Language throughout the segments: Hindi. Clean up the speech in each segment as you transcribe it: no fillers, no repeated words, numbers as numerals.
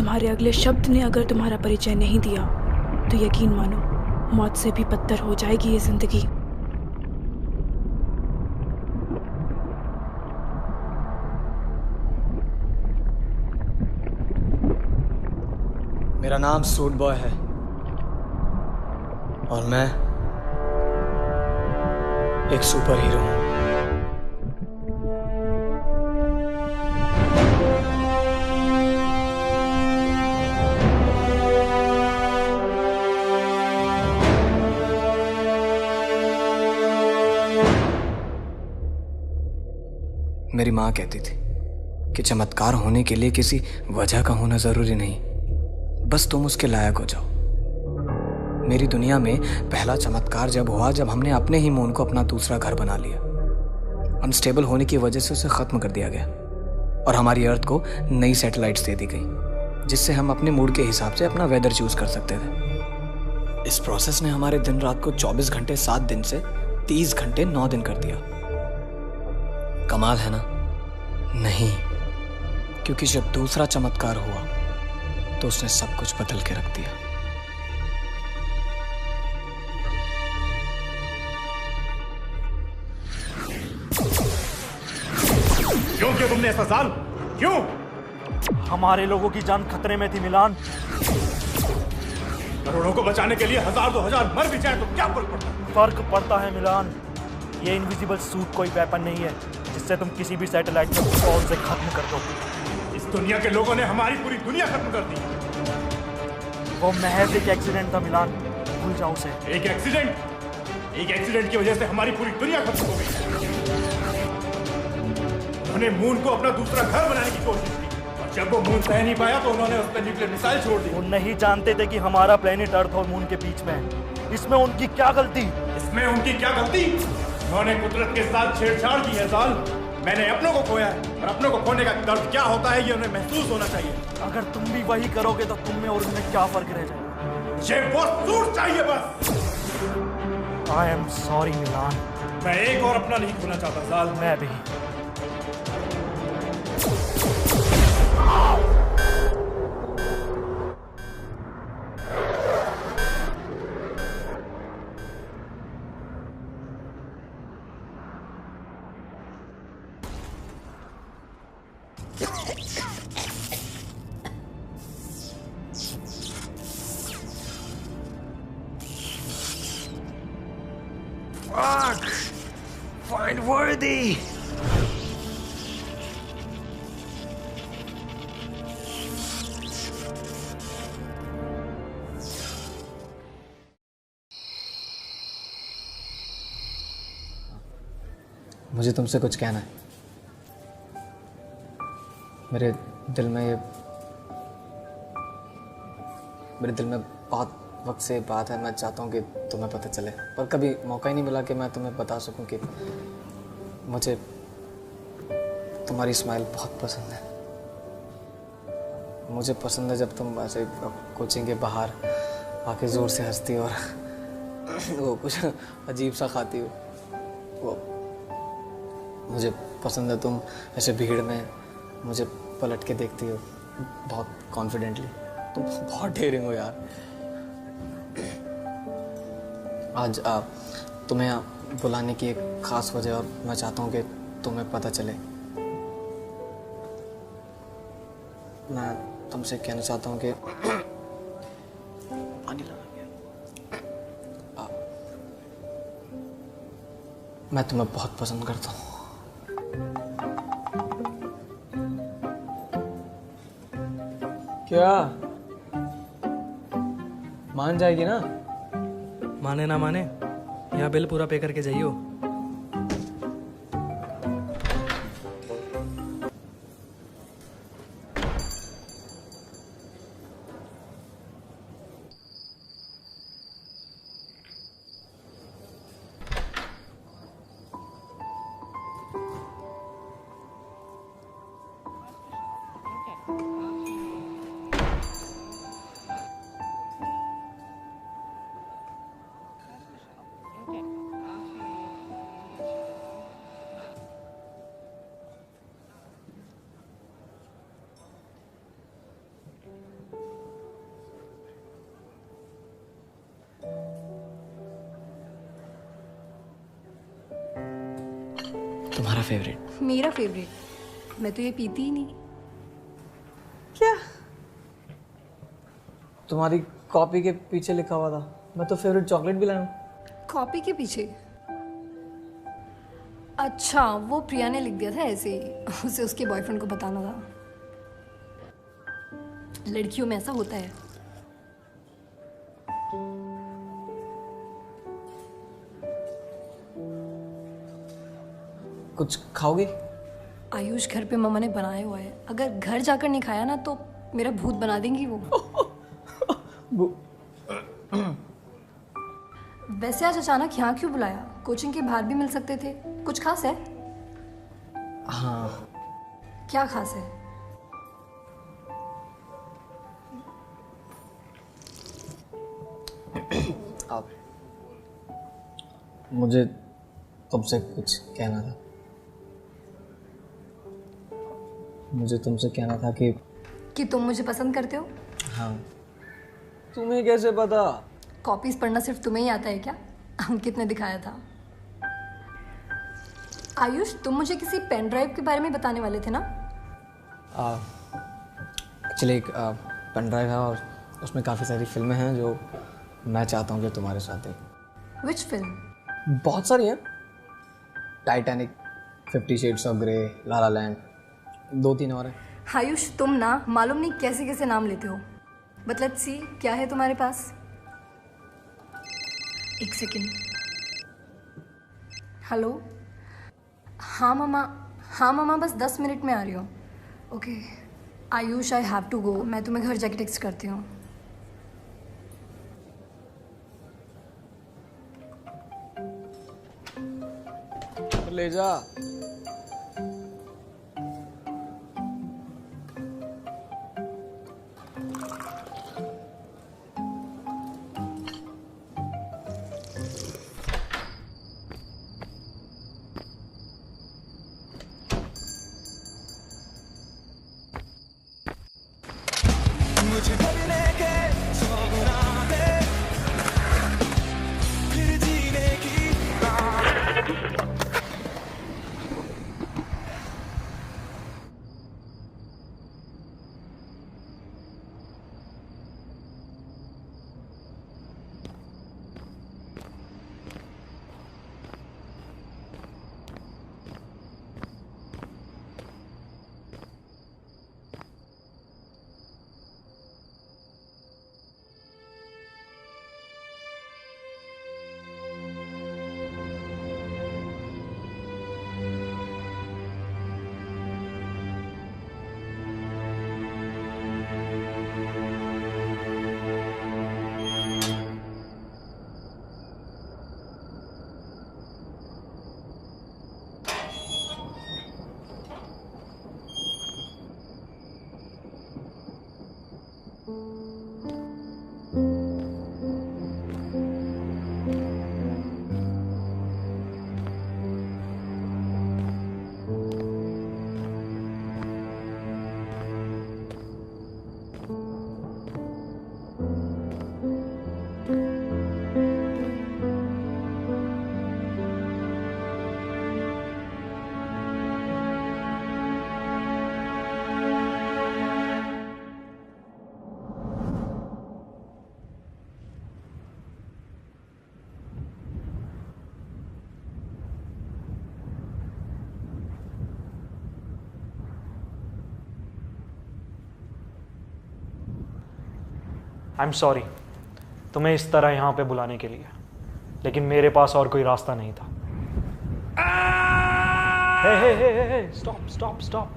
तुम्हारे अगले शब्द ने अगर तुम्हारा परिचय नहीं दिया तो यकीन मानो मौत से भी बदतर हो जाएगी ये जिंदगी। मेरा नाम सूट बॉय है और मैं एक सुपर हीरो हूं। मेरी माँ कहती थी कि चमत्कार होने के लिए किसी वजह का होना जरूरी नहीं, बस तुम उसके लायक हो जाओ। मेरी दुनिया में पहला चमत्कार जब हुआ जब हमने अपने ही मून को अपना दूसरा घर बना लिया। अनस्टेबल होने की वजह से उसे खत्म कर दिया गया और हमारी अर्थ को नई सैटेलाइट्स दे दी गई जिससे हम अपने मूड के हिसाब से अपना वेदर चूज कर सकते थे। इस प्रोसेस ने हमारे दिन रात को 24 घंटे 7 दिन से 30 घंटे 9 दिन कर दिया। कमाल है ना? नहीं, क्योंकि जब दूसरा चमत्कार हुआ तो उसने सब कुछ बदल के रख दिया। क्यों किया तुमने ऐसा साल? क्यों? हमारे लोगों की जान खतरे में थी मिलान। करोड़ों को बचाने के लिए 1000 2000 मर भी जाए तो क्या फर्क पड़ता है? फर्क पड़ता है मिलान। ये इनविजिबल सूट कोई वेपन नहीं है जिससे तुम किसी भी सैटेलाइट को फौज से खत्म कर दो। इस दुनिया के लोगों ने हमारी पूरी दुनिया खत्म कर दी। वो महज एक एक्सीडेंट था मिलान, भूल जाओ उसे। एक एक्सीडेंट की वजह से हमारी पूरी दुनिया खत्म हो गई। उन्होंने मून को अपना दूसरा घर बनाने की कोशिश की और जब वो मून सह नहीं पाया तो उन्होंने उस पर न्यूक्लियर मिसाइल छोड़ दी। वो नहीं जानते थे कि हमारा प्लेनेट अर्थ और मून के बीच में है। इसमें उनकी क्या गलती? उन्होंने कुदरत के साथ छेड़छाड़ की है साल। मैंने अपनों को खोया है और अपनों को खोने का दर्द क्या होता है ये उन्हें महसूस होना चाहिए। अगर तुम भी वही करोगे तो तुम में और उनमें क्या फर्क रह जाएगा? ये वो सूट चाहिए बस। आई एम सॉरी मिलान। मैं एक और अपना नहीं खोना चाहता साल। मैं भी। Fuck! Find worthy! मुझे तुमसे कुछ कहना है। मेरे दिल में बहुत वक्त से बात है। मैं चाहता हूँ कि तुम्हें पता चले, पर कभी मौका ही नहीं मिला कि मैं तुम्हें बता सकूं कि मुझे तुम्हारी स्माइल बहुत पसंद है। मुझे पसंद है जब तुम ऐसे कोचिंग के बाहर आके ज़ोर से हंसती हो और वो कुछ अजीब सा खाती हो। वो मुझे पसंद है तुम ऐसे भीड़ में मुझे पलट के देखती हो बहुत कॉन्फिडेंटली। तुम बहुत डेयरिंग हो यार। आज तुम्हें बुलाने की एक ख़ास वजह और मैं चाहता हूँ कि तुम्हें पता चले। मैं तुमसे कहना चाहता हूँ कि मैं तुम्हें बहुत पसंद करता हूँ। क्या मान जाएगी ना? माने ना माने, यहाँ बिल पूरा पे करके जाइयो। तुम्हारा फेवरेट? मेरा फेवरेट? मैं तो ये पीती ही नहीं। क्या? तुम्हारी कॉपी के पीछे लिखा हुआ था, मैं तो फेवरेट चॉकलेट भी लाया हूँ। कॉपी के पीछे? अच्छा, वो प्रिया ने लिख दिया था ऐसे ही, उसे उसके बॉयफ्रेंड को बताना था। लड़कियों में ऐसा होता है। कुछ खाओगी? आयुष, घर पे मम्मा ने बनाया हुआ है, अगर घर जाकर नहीं खाया ना तो मेरा भूत बना देंगी वो। वैसे आज अचानक यहाँ क्यों बुलाया? कोचिंग के बाहर भी मिल सकते थे। कुछ खास है? हाँ। क्या खास है? आप, मुझे तुमसे कुछ कहना था। मुझे तुमसे कहना था कि तुम मुझे पसंद करते हो? हाँ। तुम्हें कैसे पता? कॉपीज पढ़ना सिर्फ तुम्हें ही आता है क्या? अंकित ने दिखाया था। आयुष, तुम मुझे किसी पेन ड्राइव के बारे में बताने वाले थे ना? एक्चुअली एक पेन ड्राइव है और उसमें काफ़ी सारी फिल्में हैं जो मैं चाहता हूँ कि तुम्हारे साथ देख। Which film? बहुत सारी हैं। Titanic, 50 Shades of Grey, La La Land, 2-3 और हैं। आयुष, तुम ना मालूम नहीं कैसे कैसे नाम लेते हो। बट लेट्स सी, क्या है तुम्हारे पास? एक सेकेंड। हेलो। हाँ मामा, बस 10 मिनट में आ रही हूँ। Okay Ayush, I have to go. मैं तुम्हें घर जाके टेक्स्ट करती हूँ। ले जा। मुझे बनने के सपना है, फिर जीने की आई एम सॉरी तुम्हें इस तरह यहाँ पे बुलाने के लिए, लेकिन मेरे पास और कोई रास्ता नहीं था। हे हे हे हे, स्टॉप स्टॉप स्टॉप।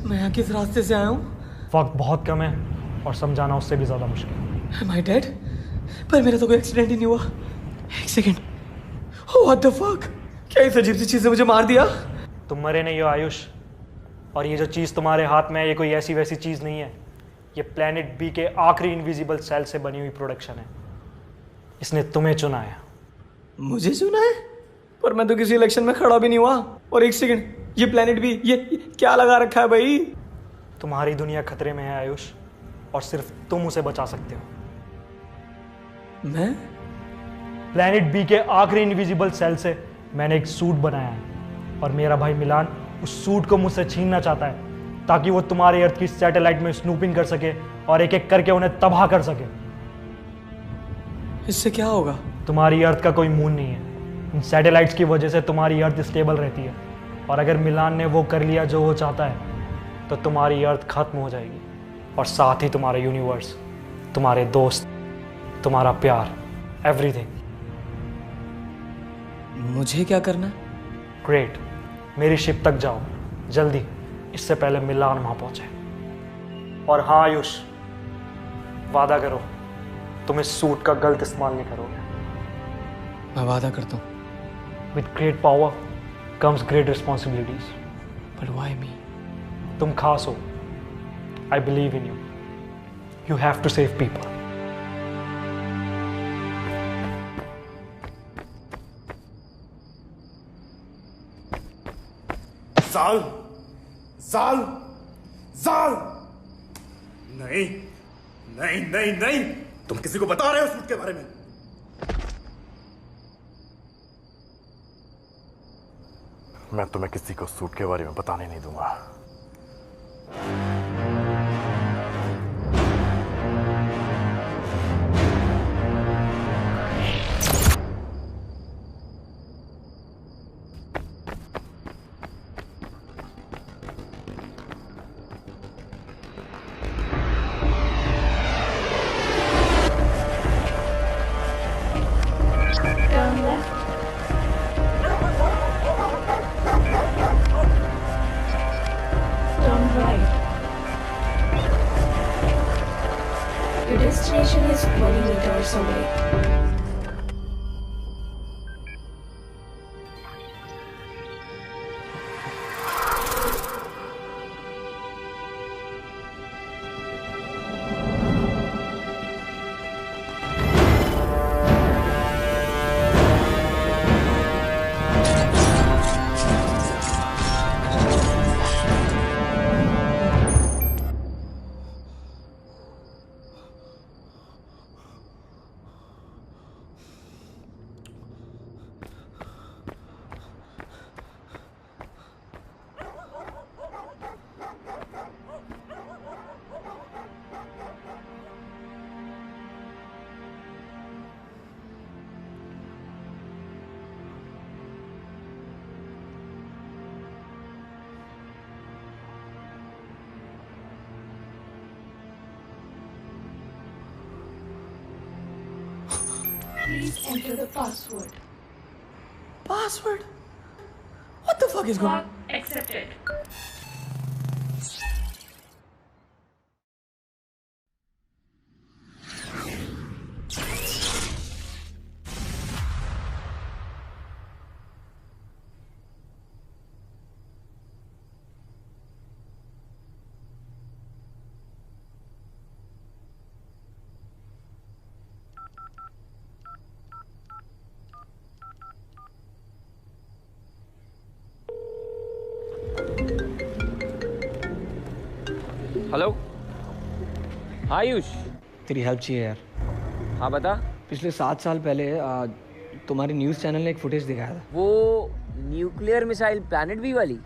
मैं यहाँ किस रास्ते से आया हूँ? वक्त बहुत कम है और समझाना उससे भी ज़्यादा मुश्किल है। Am I dead? पर मेरा तो कोई एक्सीडेंट ही नहीं हुआ। एक सेकेंड, What the fuck? क्या इस अजीब सी चीज़ ने मुझे मार दिया? तुम मरे नहीं हो आयुष, और ये जो चीज़ तुम्हारे हाथ में है ये कोई ऐसी वैसी चीज़ नहीं है। ये प्लेनेट बी के आखिरी इनविजिबल सेल से बनी हुई प्रोडक्शन है। इसने तुम्हें चुना है। मुझे चुना है? पर मैं तो किसी इलेक्शन में खड़ा भी नहीं हुआ। और एक सेकेंड, ये प्लेनेट बी, ये क्या लगा रखा है भाई? तुम्हारी दुनिया खतरे में है आयुष, और सिर्फ तुम उसे बचा सकते हो। मैं? प्लैनेट बी के आखिरी इनविजिबल सेल से मैंने एक सूट बनाया है और मेरा भाई मिलान उस सूट को मुझसे छीनना चाहता है ताकि वो तुम्हारे अर्थ की सैटेलाइट में स्नूपिंग कर सके और एक एक करके उन्हें तबाह कर सके। इससे क्या होगा? तुम्हारी अर्थ का कोई मून नहीं है। इन सैटेलाइट्स की वजह से तुम्हारी अर्थ स्टेबल रहती है और अगर मिलान ने वो कर लिया जो वो चाहता है तो तुम्हारी अर्थ खत्म हो जाएगी और साथ ही तुम्हारा यूनिवर्स, तुम्हारे दोस्त, तुम्हारा प्यार, एवरीथिंग। मुझे क्या करना है? ग्रेट, मेरी शिप तक जाओ जल्दी, इससे पहले मिलान वहां पहुंचे। और हाँ आयुष, वादा करो तुम इस सूट का गलत इस्तेमाल नहीं करोगे। मैं वादा करता हूँ। With great power comes great responsibilities. But why me? तुम खास हो। I believe in you. You have to save people. साल साल साल नहीं नहीं नहीं नहीं, तुम किसी को बता रहे हो सूट के बारे में? मैं तुम्हें किसी को सूट के बारे में बताने नहीं दूंगा। Your destination is 20 meters away. Please enter the password. Password? What the fuck is going on? Accepted. Hello Ayush. तेरी हेल्प चाहिए यार। हाँ बता। पिछले 7 साल पहले तुम्हारी न्यूज़ चैनल ने एक फुटेज दिखाया था। वो न्यूक्लियर मिसाइल प्लैनेट बी वाली?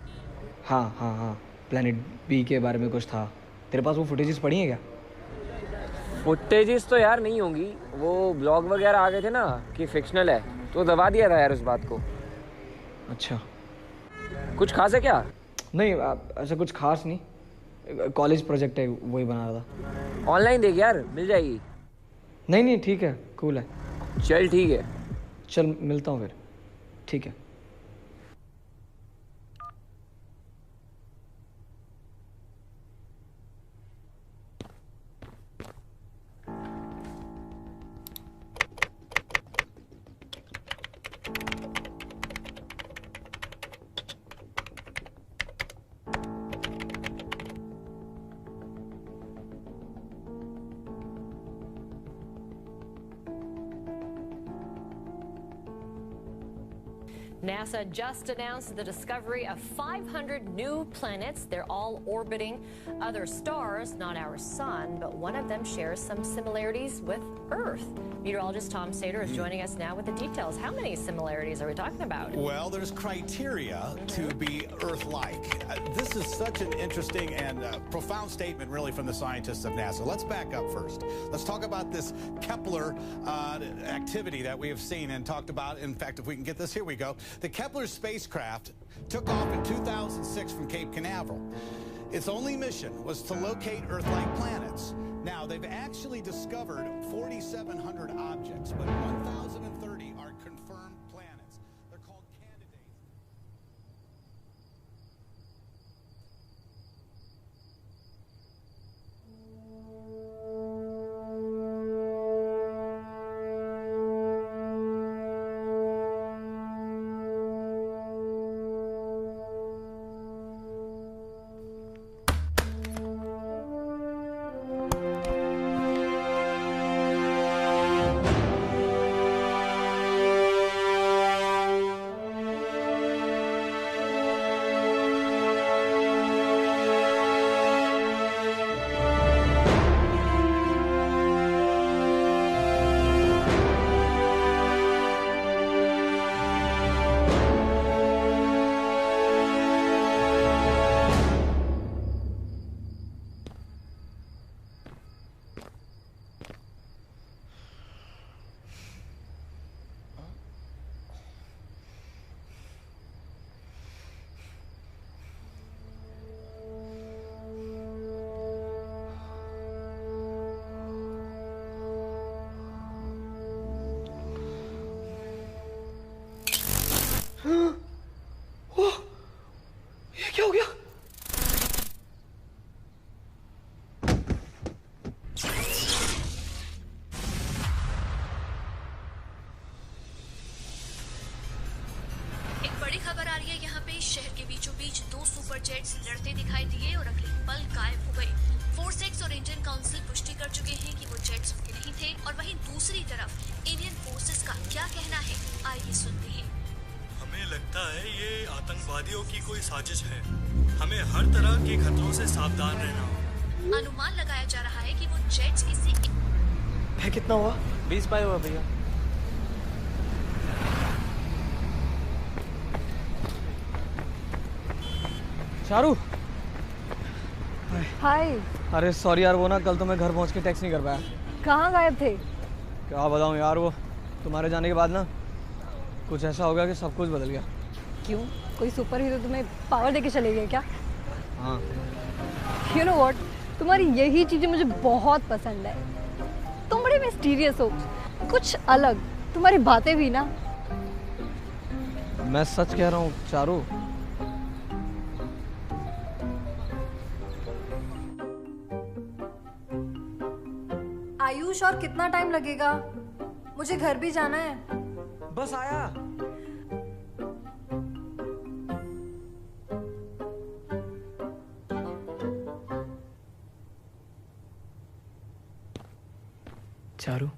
हाँ हाँ हाँ, प्लैनेट बी के बारे में कुछ था। तेरे पास वो फुटेजेस पड़ी हैं क्या? फुटेजेस तो यार नहीं होंगी, वो ब्लॉग वगैरह आ गए थे ना कि फिक्शनल है, तो दबा दिया था यार उस बात को। अच्छा, कुछ खास है क्या? नहीं ऐसा कुछ खास नहीं, कॉलेज प्रोजेक्ट है, वही बना रहा था। ऑनलाइन देख यार, मिल जाएगी। नहीं नहीं ठीक है, कूल है। चल ठीक है। चल मिलता हूँ फिर। ठीक है। NASA just announced the discovery of 500 new planets. They're all orbiting other stars, not our sun, but one of them shares some similarities with Earth. Meteorologist Tom Sater is joining us now with the details. How many similarities are we talking about? Well, there's criteria to be Earth-like. This is such an interesting and profound statement, really, from the scientists of NASA. Let's back up first. Let's talk about this Kepler activity that we have seen and talked about. In fact, if we can get this, here we go. The Kepler spacecraft took off in 2006 from Cape Canaveral. Its only mission was to locate Earth-like planets. Now, they've actually discovered 4,700 objects, but 1,030 are confirmed planets. They're called candidates. ये क्या हो गया? एक बड़ी खबर आ रही है यहाँ पे। शहर के बीचों बीच दो सुपर जेट्स लड़ते दिखाई दिए और अगले पल गायब हो गए। फोर्सेक्स और इंडियन काउंसिल पुष्टि कर चुके हैं कि वो जेट्स उनके नहीं थे। और वहीं दूसरी तरफ इंडियन फोर्सेस का क्या कहना है, आइए सुनते हैं। हमें लगता है ये आतंकवादियों की कोई साजिश है। हमें हर तरह के खतरों से सावधान रहना होगा। अनुमान लगाया जा रहा है कि वो जेट्स किसी है कितना हुआ? 20 पाई हुआ भैया। चारू, हाय। अरे सॉरी यार, वो ना कल तो मैं घर पहुंच के टेक्स्ट नहीं कर पाया। कहाँ गायब थे? क्या बताऊं यार, वो तुम्हारे जाने के बाद ना कुछ ऐसा हो गया कि सब कुछ बदल गया। क्यों? कोई सुपर हीरो तुम्हें पावर देके चले गए क्या? हाँ। यू नो व्हाट, तुम्हारी यही चीजें मुझे बहुत पसंद है। तुम बड़े मिस्टीरियस हो, कुछ अलग। तुम्हारी बातें भी ना। मैं सच कह रहा हूँ चारू। आयुष, और कितना टाइम लगेगा? मुझे घर भी जाना है। बस आया। Charu,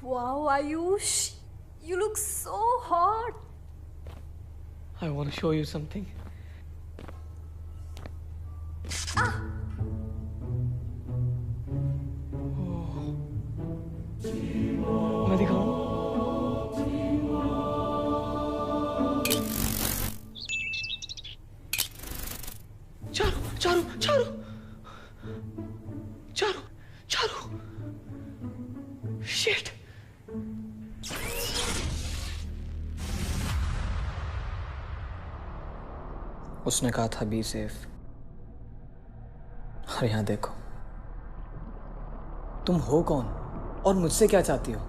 Wow, Ayush, you look so hot. I want to show you something. मैं दिखाऊं? चारू, चारू, चारू, चारू, चारू, शिट। उसने कहा था बी सेफ, और यहां देखो। तुम हो कौन और मुझसे क्या चाहती हो?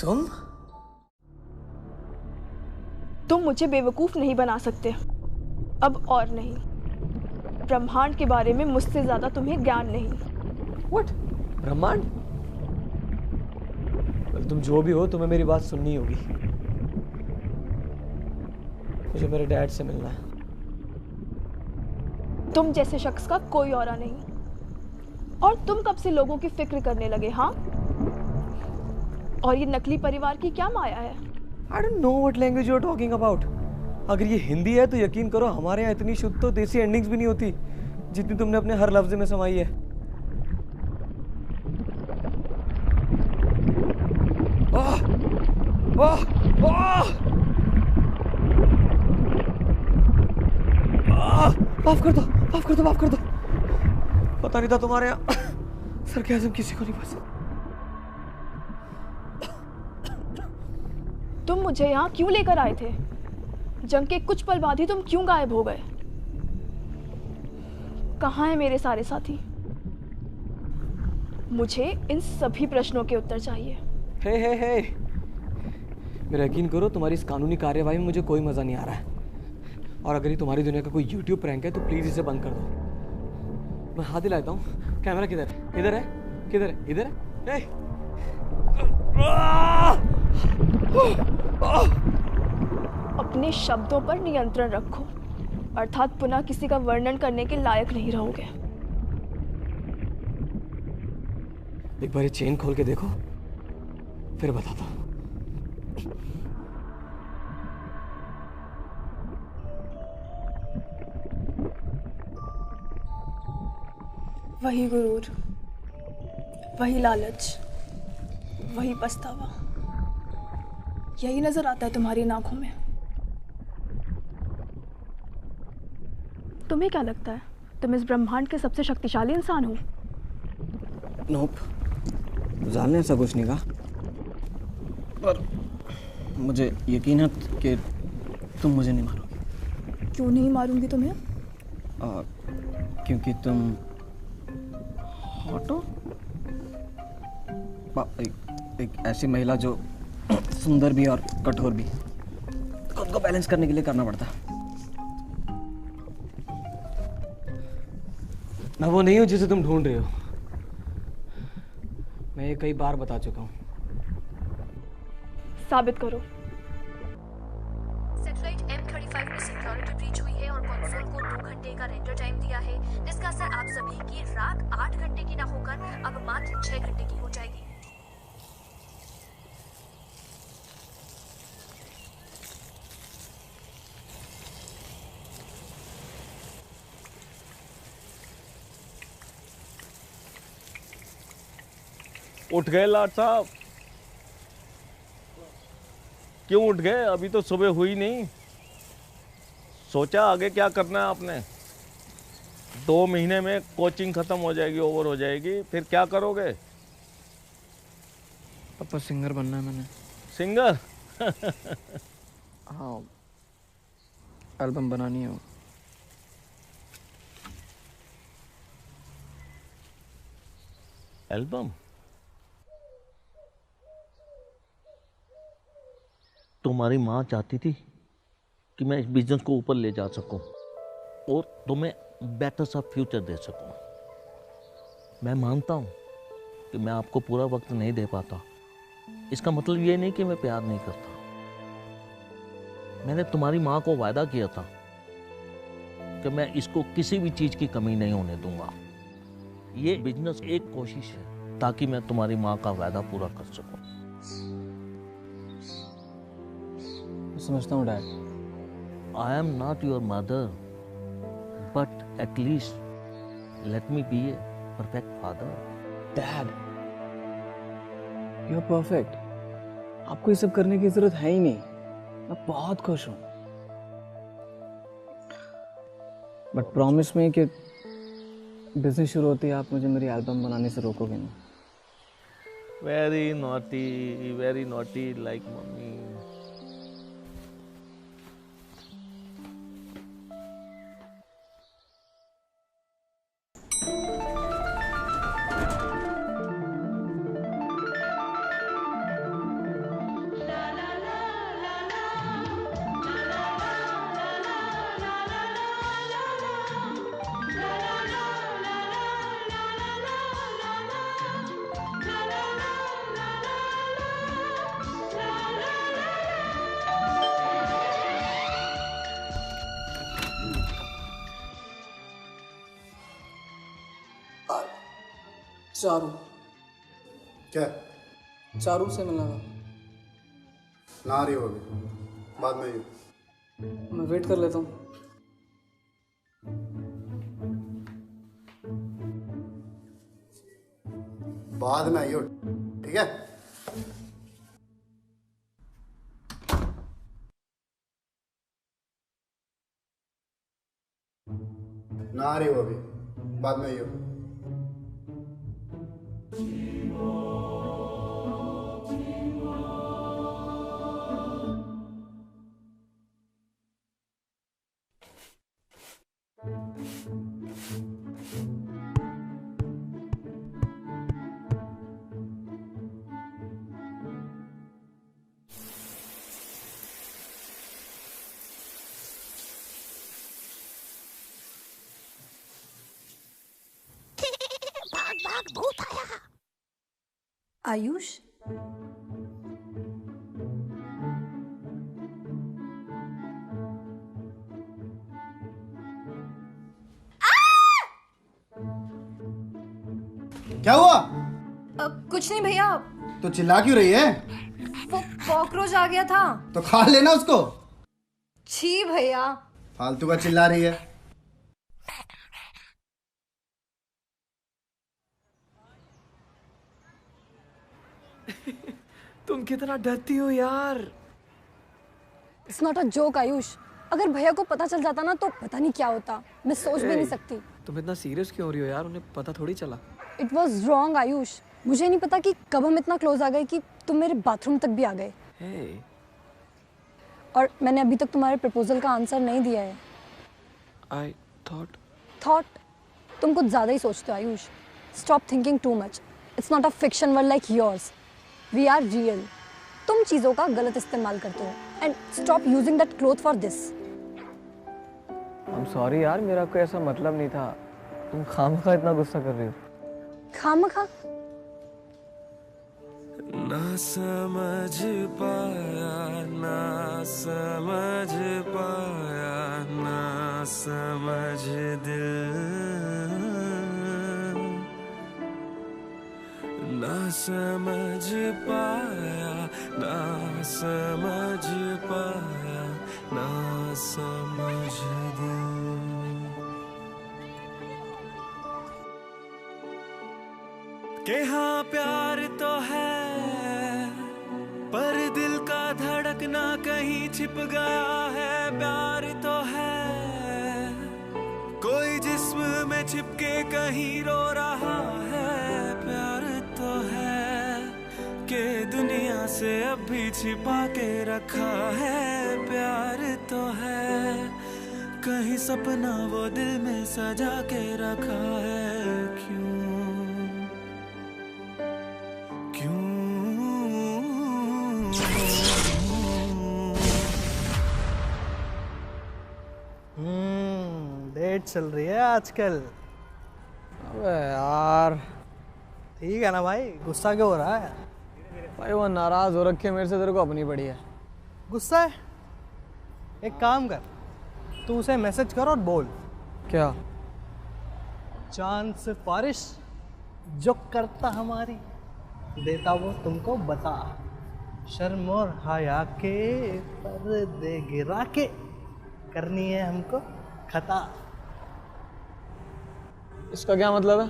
तुम तुम मुझे बेवकूफ़ नहीं बना सकते, अब और नहीं। ब्रह्मांड के बारे में मुझसे ज़्यादा तुम्हें ज्ञान नहीं। व्हाट? ब्रह्मांड? तुम जो भी हो, तुम्हें मेरी बात सुननी होगी। मुझे मेरे डैड से मिलना है। तुम जैसे शख्स का कोई औरा नहीं। और तुम कब से लोगों की फिक्र करने लगे? हाँ, और ये नकली परिवार की क्या माया है? I don't know what language you are talking about. अगर ये हिंदी है तो यकीन करो हमारे यहाँ इतनी शुद्ध तो देसी एंडिंग्स भी नहीं होती जितनी तुमने अपने हर लफ्ज में समाई है। माफ कर दो, माफ कर दो, माफ कर दो। पता नहीं था तुम्हारे यहाँ सरकाज़म किसी को नहीं पसंद। तुम मुझे यहाँ क्यों लेकर आए थे? जंग के कुछ पल बाद ही तुम क्यों गायब हो गए? कहाँ हैं मेरे सारे साथी? मुझे इन सभी प्रश्नों के उत्तर चाहिए। हे मेरा यकीन करो, तुम्हारी इस कानूनी कार्यवाही में मुझे कोई मजा नहीं आ रहा है। और अगर ये तुम्हारी दुनिया का कोई YouTube प्रैंक है तो प्लीज इसे बंद कर दो। मैं हाथ दिलाता हूँ। कैमरा किधर है? किधर है? किधर है? इधर है? अपने शब्दों पर नियंत्रण रखो, अर्थात पुनः किसी का वर्णन करने के लायक नहीं रहोगे। एक बार ये चेन खोल के देखो, फिर बताता हूँ। वही गुरूर, वही लालच, वही पछतावा, यही नजर आता है तुम्हारी इन आंखों में। तुम्हें क्या लगता है तुम इस ब्रह्मांड के सबसे शक्तिशाली इंसान हो? नोप, जान ने ऐसा कुछ नहीं कहा, पर मुझे यकीन है कि तुम मुझे नहीं मारोगी। क्यों नहीं मारूंगी तुम्हें? क्योंकि तुम हॉट हो। एक ऐसी महिला जो सुंदर भी और कठोर भी, खुद को बैलेंस करने के लिए करना पड़ता है। मैं वो नहीं हूं जिसे तुम ढूंढ रहे हो। मैं ये कई बार बता चुका हूं। साबित करो। सैटेलाइट M35 में सिक्योरिटी ब्रीच हुई है और कंसोल को 2 घंटे का रेंडर टाइम दिया है, जिसका असर आप सभी की रात 8 घंटे की ना होकर अब मात्र 6 घंटे की हो जाएगी। उठ गए लाट साहब? क्यों उठ गए? अभी तो सुबह हुई नहीं। सोचा आगे क्या करना है आपने? 2 महीने में कोचिंग खत्म हो जाएगी, ओवर हो जाएगी, फिर क्या करोगे? पापा सिंगर बनना है मैंने। सिंगर? हाँ, एल्बम बनानी है। एल्बम? तुम्हारी माँ चाहती थी कि मैं इस बिजनेस को ऊपर ले जा सकूं और तुम्हें बेटर सा फ्यूचर दे सकूं। मैं मानता हूं कि मैं आपको पूरा वक्त नहीं दे पाता। इसका मतलब ये नहीं कि मैं प्यार नहीं करता। मैंने तुम्हारी माँ को वादा किया था कि मैं इसको किसी भी चीज़ की कमी नहीं होने दूंगा। ये बिजनेस एक कोशिश है ताकि मैं तुम्हारी माँ का वादा पूरा कर सकूं। समझता हूँ dad. I am not your mother, but at least let me be a perfect father. Dad, you're perfect. आपको ये सब करने की जरूरत है ही नहीं। मैं बहुत खुश हूँ। बट प्रॉमिस में कि बिजनेस शुरू होते ही आप मुझे मेरी एल्बम बनाने से रोकोगे नहीं। Very naughty like mommy. Charu. क्या? चारू से मिलना था। ना आ रही हो अभी, बाद में ही। मैं वेट कर लेता हूँ। बाद में आइयो, ठीक है? ना आ रही हो अभी, बाद में आइयो। भूत आया। आयुष, क्या हुआ? कुछ नहीं भैया। तो चिल्ला क्यों रही है? वो कॉकरोच आ गया था। तो खा लेना उसको। छी भैया। फालतू का चिल्ला रही है। तुम कितना डरती हो यार। It's not a joke Ayush. अगर भैया को पता चल जाता ना तो पता नहीं क्या होता। मैं सोच भी नहीं सकती। तुम इतना सीरियस क्यों हो रही हो यार? उन्हें पता थोड़ी चला। It was wrong Ayush. मुझे नहीं पता कि कब हम इतना क्लोज आ गए कि तुम मेरे बाथरूम तक भी आ गए। hey. और मैंने अभी तक तुम्हारे प्रपोजल का आंसर नहीं दिया है। I thought तुम कुछ ज्यादा ही सोचते हो Ayush. Stop thinking too much. It's not a fiction world like yours. We are real. तुम चीजों का गलत इस्तेमाल करते हो and stop using that cloth for this. I'm sorry यार, मेरा कोई ऐसा मतलब नहीं था। तुम खामखा इतना गुस्सा कर रही हो। खामखा? ना समझ पाया, ना समझ पाया, ना समझ दिल, ना समझ पाया, ना समझ पाया, ना समझ दिल। के हाँ प्यार तो है, पर दिल का धड़कना कहीं छिप गया है। प्यार तो है, कोई जिस्म में छिपके कहीं रो रहा है। प्यार तो है, के दुनिया से अब भी छिपा के रखा है। प्यार तो है, कहीं सपना वो दिल में सजा के रखा है। क्यों डेट चल रही है आजकल। अबे यार ठीक है ना भाई, गुस्सा क्यों हो रहा है? भाई वो नाराज हो रखे मेरे से, तेरे को अपनी पड़ी है। गुस्सा है? एक काम कर, तू उसे मैसेज कर और बोल। क्या? चांद से बारिश जो करता हमारी, देता वो तुमको बता। शर्म और हया के पर्दे गिरा के करनी है हमको खता। इसका क्या मतलब है?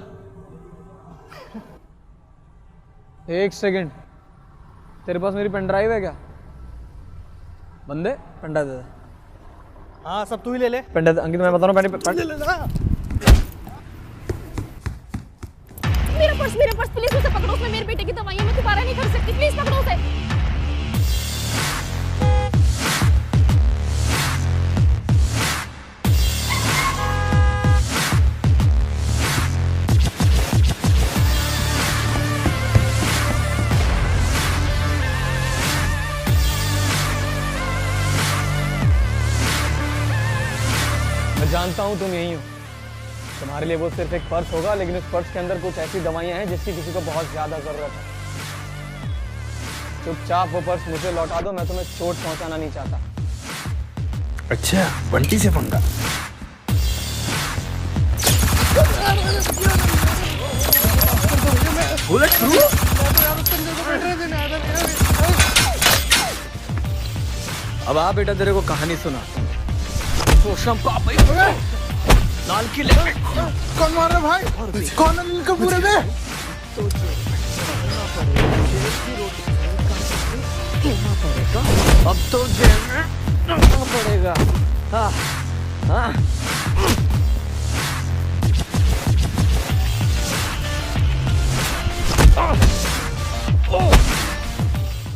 एक सेकंड, तेरे पास मेरी पेन ड्राइव है क्या? बंदे पेन ड्राइव दे दे। हाँ सब तू ही ले ले। पेन ड्राइव अंकित, मैं बता रहा हूँ। ले लेना। मेरा पर्स प्लीज उसे पकड़ो। उसमें मेरे बेटे की दवाइयां मैं दोबारा नहीं कर सकती। प्लीज पकड़ो उसे। जानता हूँ तुम यही हो। तुम्हारे लिए वो सिर्फ एक पर्स होगा, लेकिन उस पर्स के अंदर कुछ ऐसी दवाइयाँ हैं जिसकी किसी को बहुत ज्यादा जरूरत है। चुपचाप वो पर्स मुझे लौटा दो, मैं तुम्हें चोट पहुंचाना नहीं चाहता। अच्छा, बंटी से पंगा। Bullet proof? अब आ बेटा, तेरे को कहानी सुना। लाल किले में कौन मार रहा भाई? कौन है इनके पूरे में? अब तो जेल में रहना पड़ेगा। हाँ हाँ।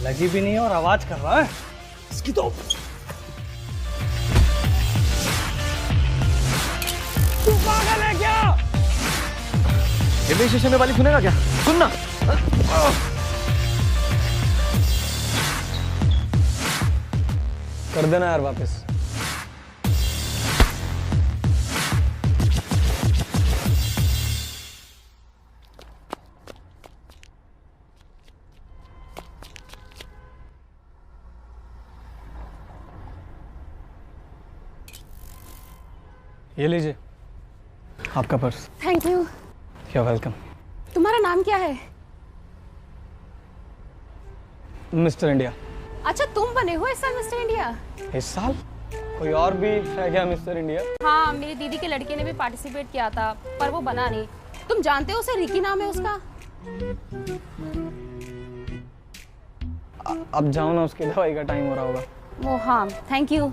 लगी भी नहीं और आवाज कर रहा है। इसकी तो तू पागल है क्या? रेलवे स्टेशन में वाली सुनेगा क्या? सुनना। कर देना यार वापस। ये लीजिए आपका purse. Thank you. You welcome. तुम्हारा नाम क्या है? Mister India. अच्छा, तुम बने हो इस साल मिस्टर इंडिया? इस साल? कोई और भी है क्या मिस्टर इंडिया? हाँ, मेरी दीदी के लड़के ने भी पार्टिसिपेट किया था पर वो बना नहीं। तुम जानते हो उसे? रिकी नाम है उसका। अब जाओ ना, उसकी दवाई का टाइम हो रहा होगा। वो हाँ, थैंक यू।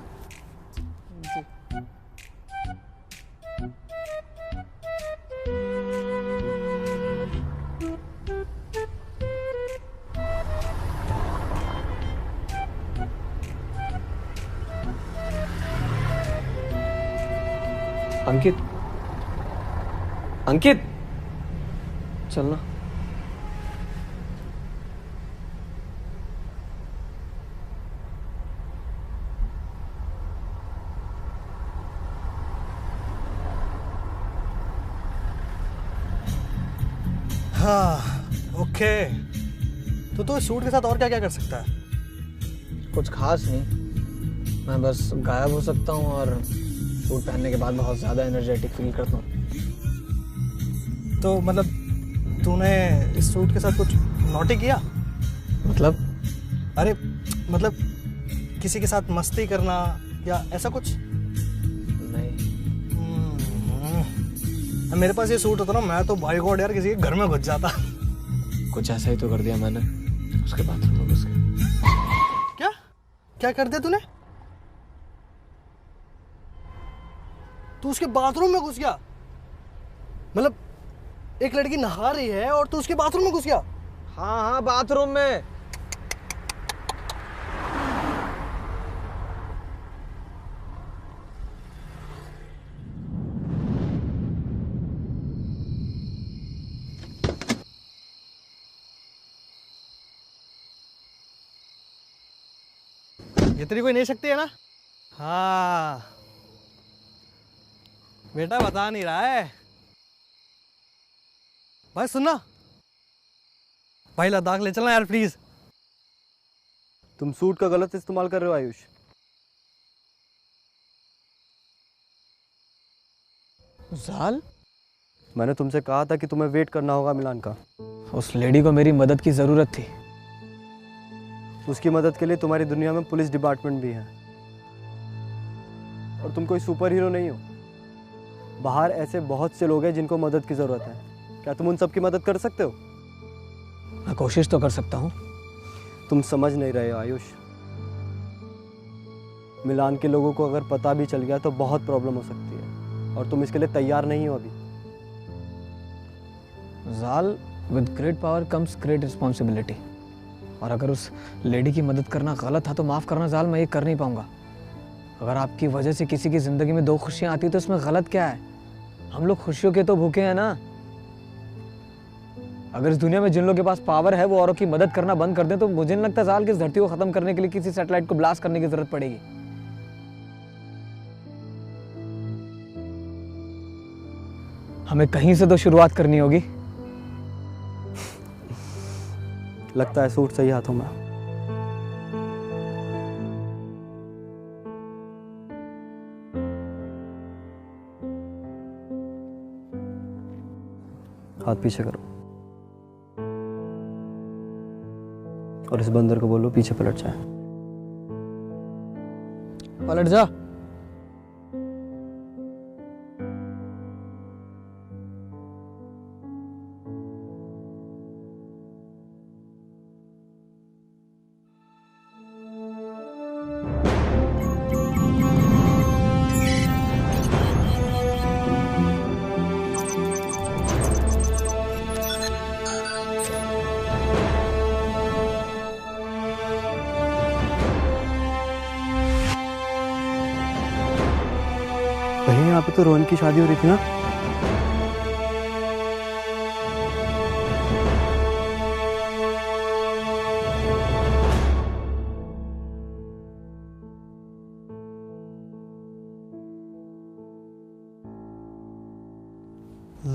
अंकित, अंकित, चलना। हाँ, ओके। तो इस सूट के साथ और क्या क्या कर सकता है? कुछ खास नहीं, मैं बस गायब हो सकता हूँ और सूट पहनने के बाद बहुत ज़्यादा एनर्जेटिक फील करता हूँ। तो मतलब तूने इस सूट के साथ कुछ नॉटी किया? मतलब? अरे मतलब किसी के साथ मस्ती करना या ऐसा कुछ? नहीं। मेरे पास ये सूट होता ना, मैं तो भाई गॉड यार किसी के घर में घुस जाता। कुछ ऐसा ही तो कर दिया मैंने, उसके बाथरूम में घुस के। क्या क्या कर दिया तूने? तू उसके बाथरूम में घुस गया? मतलब एक लड़की नहा रही है और तू उसके बाथरूम में घुस गया? हाँ हाँ, बाथरूम में। ये तेरी कोई नहीं सकती है ना? हाँ बेटा, बता नहीं रहा है भाई। सुनना भाई, लद्दाख ले चलना यार प्लीज। तुम सूट का गलत इस्तेमाल कर रहे हो आयुष। जाल, मैंने तुमसे कहा था कि तुम्हें वेट करना होगा मिलान का। उस लेडी को मेरी मदद की जरूरत थी। उसकी मदद के लिए तुम्हारी दुनिया में पुलिस डिपार्टमेंट भी है और तुम कोई सुपर हीरो नहीं हो। बाहर ऐसे बहुत से लोग हैं जिनको मदद की जरूरत है। क्या तुम उन सब की मदद कर सकते हो? मैं कोशिश तो कर सकता हूँ। तुम समझ नहीं रहे हो आयुष। मिलान के लोगों को अगर पता भी चल गया तो बहुत प्रॉब्लम हो सकती है और तुम इसके लिए तैयार नहीं हो अभी। जाल, with great power comes great responsibility. और अगर उस लेडी की मदद करना गलत था तो माफ़ करना जाल, मैं ये कर नहीं पाऊंगा। अगर आपकी वजह से किसी की ज़िंदगी में दो खुशियाँ आती तो इसमें गलत क्या है? हम लोग खुशियों के तो भूखे हैं ना। अगर इस दुनिया में जिन लोगों के पास पावर है वो औरों की मदद करना बंद कर दें तो मुझे नहीं लगता जाल कि इस धरती को ख़त्म करने के लिए किसी सैटेलाइट को ब्लास्ट करने की ज़रूरत पड़ेगी। हमें कहीं से तो शुरुआत करनी होगी। लगता है सूट सही हाथों में। हाथ पीछे करो। और इस बंदर को बोलो पीछे पलट जाए। पलट जा। भैया यहाँ पे तो रोहन की शादी हो रही थी ना?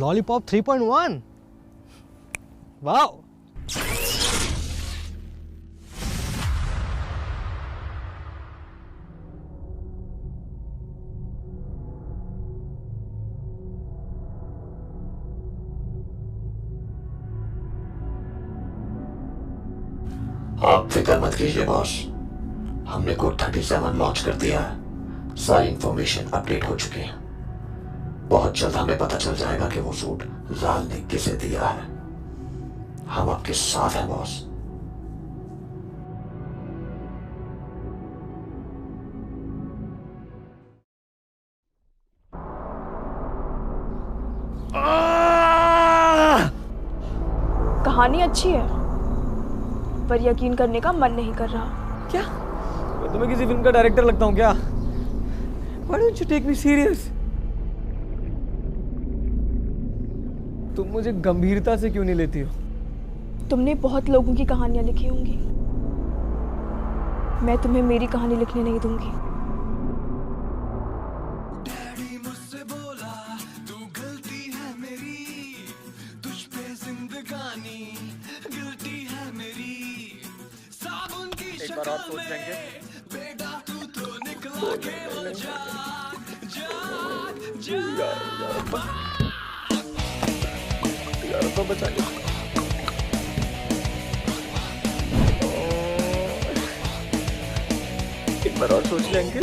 Lollipop 3.1 wow. आप फिक्र मत कीजिए बॉस, हमने कोड 37 लॉन्च कर दिया है। सारी इंफॉर्मेशन अपडेट हो चुकी है। बहुत जल्द हमें पता चल जाएगा कि वो सूट जाल ने किसे दिया है। हम आपके साथ हैं बॉस। कहानी अच्छी है पर यकीन करने का मन नहीं कर रहा। क्या मैं तुम्हें किसी फिल्म का डायरेक्टर लगता हूँ क्या? Why don't you take me serious? तुम मुझे गंभीरता से क्यों नहीं लेती हो? तुमने बहुत लोगों की कहानियां लिखी होंगी, मैं तुम्हें मेरी कहानी लिखने नहीं दूंगी। एक बार और सोच लेंगे। यार तो बचा लिया। एक बार और सोच लेंगे।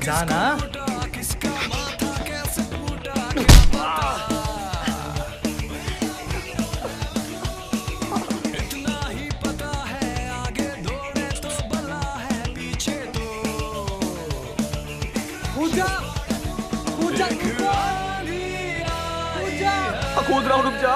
जाना कूद रहा हूँ, रुक जा।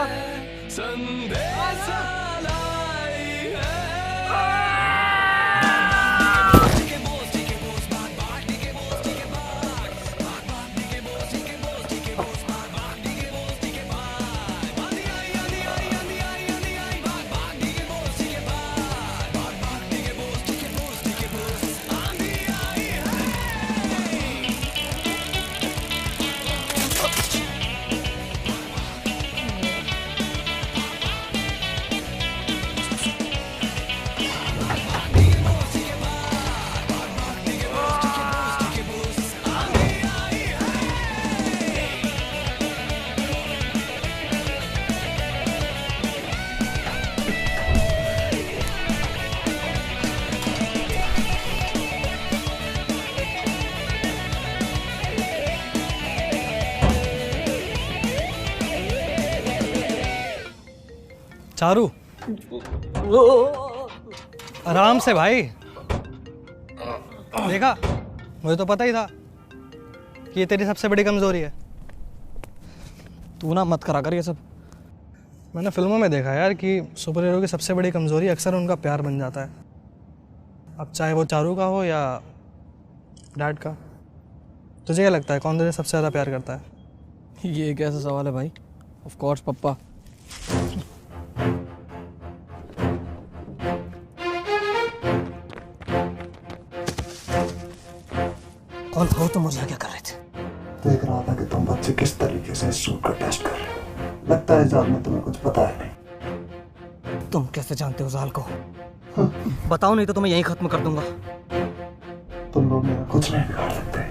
चारू आराम से भाई। देखा, मुझे तो पता ही था कि ये तेरी सबसे बड़ी कमजोरी है। तू ना मत करा कर ये सब। मैंने फिल्मों में देखा यार कि सुपर हीरो की सबसे बड़ी कमजोरी अक्सर उनका प्यार बन जाता है। अब चाहे वो चारू का हो या डैड का। तुझे क्या लगता है कौन तुझे सबसे ज़्यादा प्यार करता है? ये कैसा सवाल है भाई? ऑफ कोर्स पप्पा। कौन हो तुम और यहाँ क्या कर रहे थे? देख रहा था कि तुम बच्चे किस तरीके से इस सूट का टेस्ट कर रहे हो। लगता है जाल में तुम्हें कुछ पता है नहीं। तुम कैसे जानते हो जाल को? बताओ नहीं तो तुम्हें यहीं खत्म कर दूंगा। तुम लोग मेरा कुछ नहीं बिगाड़ सकते।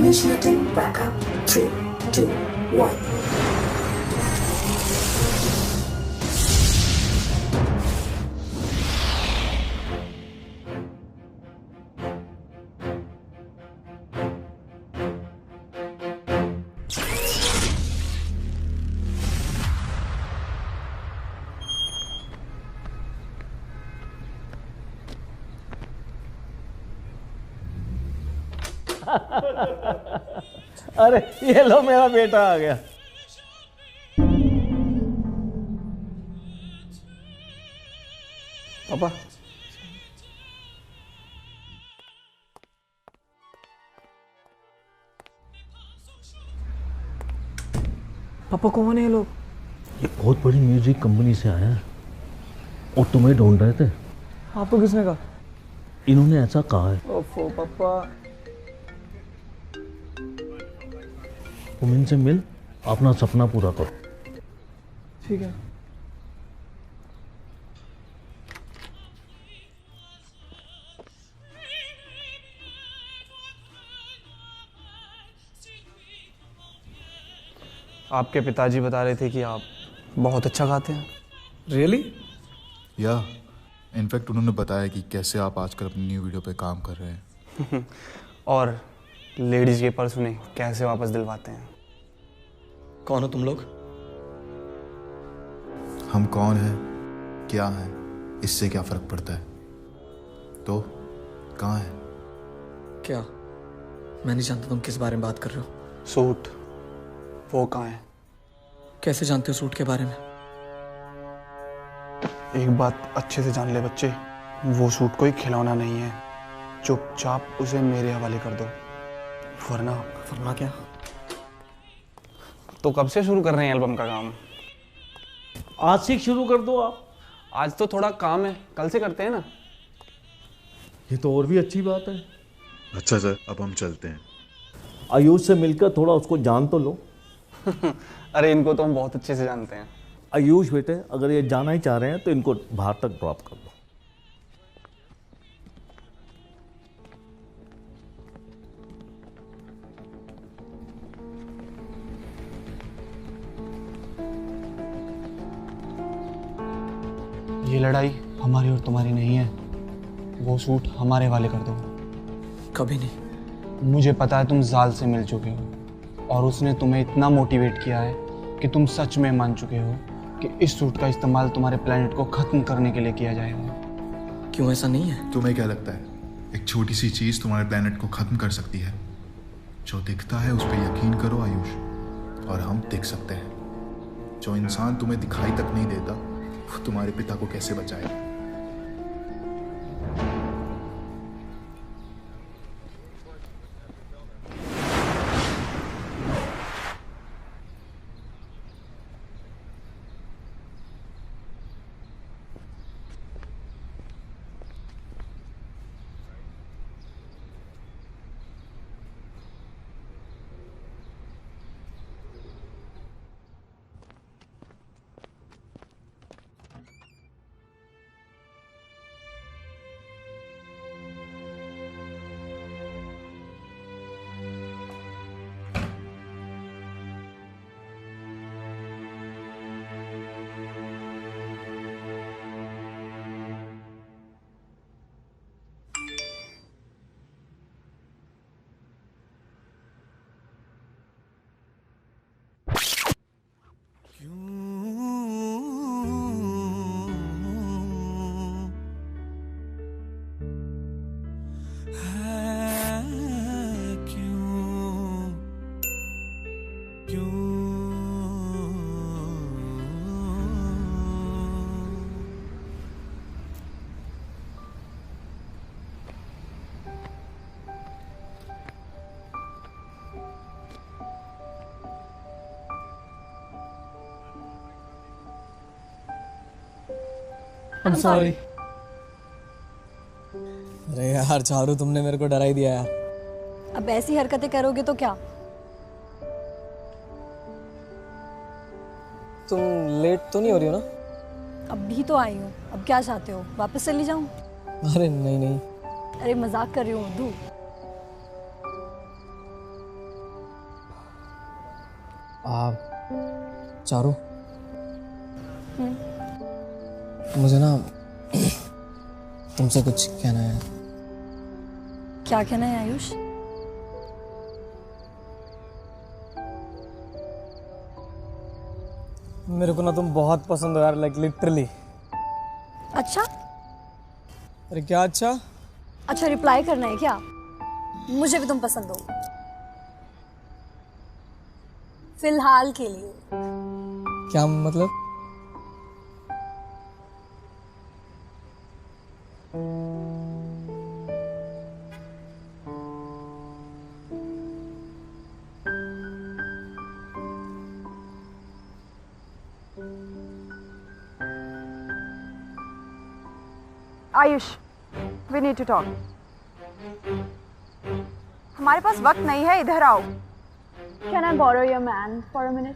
Initiating backup. 3, 2, 1. अरे ये लो मेरा बेटा आ गया। पापा पापा कौन है ये लोग? ये बहुत बड़ी म्यूजिक कंपनी से आया है और तुम्हें ढूंढ रहे थे। आपको किसने कहा? इन्होंने ऐसा कहा है। ओफो पापा। तुम इनसे मिल, अपना सपना पूरा करो। ठीक है। आपके पिताजी बता रहे थे कि आप बहुत अच्छा गाते हैं। रियली? या इनफैक्ट उन्होंने बताया कि कैसे आप आजकल अपनी न्यू वीडियो पे काम कर रहे हैं। और लेडीज के पर्स उन्हें कैसे वापस दिलवाते हैं। कौन हो तुम लोग? हम कौन हैं, क्या हैं, इससे क्या फर्क पड़ता है? तो कहाँ है? क्या? मैं नहीं जानता तुम किस बारे में बात कर रहे हो। सूट वो कहाँ है? कैसे जानते हो सूट के बारे में? एक बात अच्छे से जान ले बच्चे, वो सूट कोई खिलौना नहीं है। चुपचाप उसे मेरे हवाले कर दो, वरना क्या? तो कब से शुरू कर रहे हैं एल्बम का काम? आज से शुरू कर दो आप। आज तो थोड़ा काम है, कल से करते हैं ना। ये तो और भी अच्छी बात है। अच्छा सर, अब हम चलते हैं। आयुष से मिलकर थोड़ा उसको जान तो लो। अरे इनको तो हम बहुत अच्छे से जानते हैं। आयुष बेटे, अगर ये जाना ही चाह रहे हैं तो इनको बाहर तक ड्रॉप कर दो। ये लड़ाई हमारी और तुम्हारी नहीं है। वो सूट हमारे वाले कर दो। कभी नहीं। मुझे पता है तुम जाल से मिल चुके हो और उसने तुम्हें इतना मोटिवेट किया है कि तुम सच में मान चुके हो कि इस सूट का इस्तेमाल तुम्हारे प्लेनेट को खत्म करने के लिए किया जाएगा। क्यों ऐसा नहीं है? तुम्हें क्या लगता है एक छोटी सी चीज तुम्हारे प्लेनेट को खत्म कर सकती है? जो दिखता है उस पर यकीन करो आयुष, और हम दिख सकते हैं। जो इंसान तुम्हें दिखाई तक नहीं देता वो तुम्हारे पिता को कैसे बचाएगा? I'm sorry. अरे यार चारू, तुमने मेरे को डरा ही दिया यार। अब ऐसी हरकतें करोगे तो क्या? तुम लेट तो नहीं हो रही हो ना? अभी तो आई हूँ, अब क्या चाहते हो, वापस चली जाऊँ? अरे नहीं नहीं। अरे मजाक कर रही हूँ उर्दू। चारू, मुझे ना तुमसे कुछ कहना है। क्या कहना है आयुष? मेरे को ना तुम बहुत पसंद हो यार, लाइक लिटरली। अच्छा? अरे क्या अच्छा? अच्छा रिप्लाई करना है क्या? मुझे भी तुम पसंद हो, फिलहाल के लिए। क्या मतलब? Ayush, we need to talk. हमारे पास वक्त नहीं है, इधर आओ। Can I borrow your man for a minute?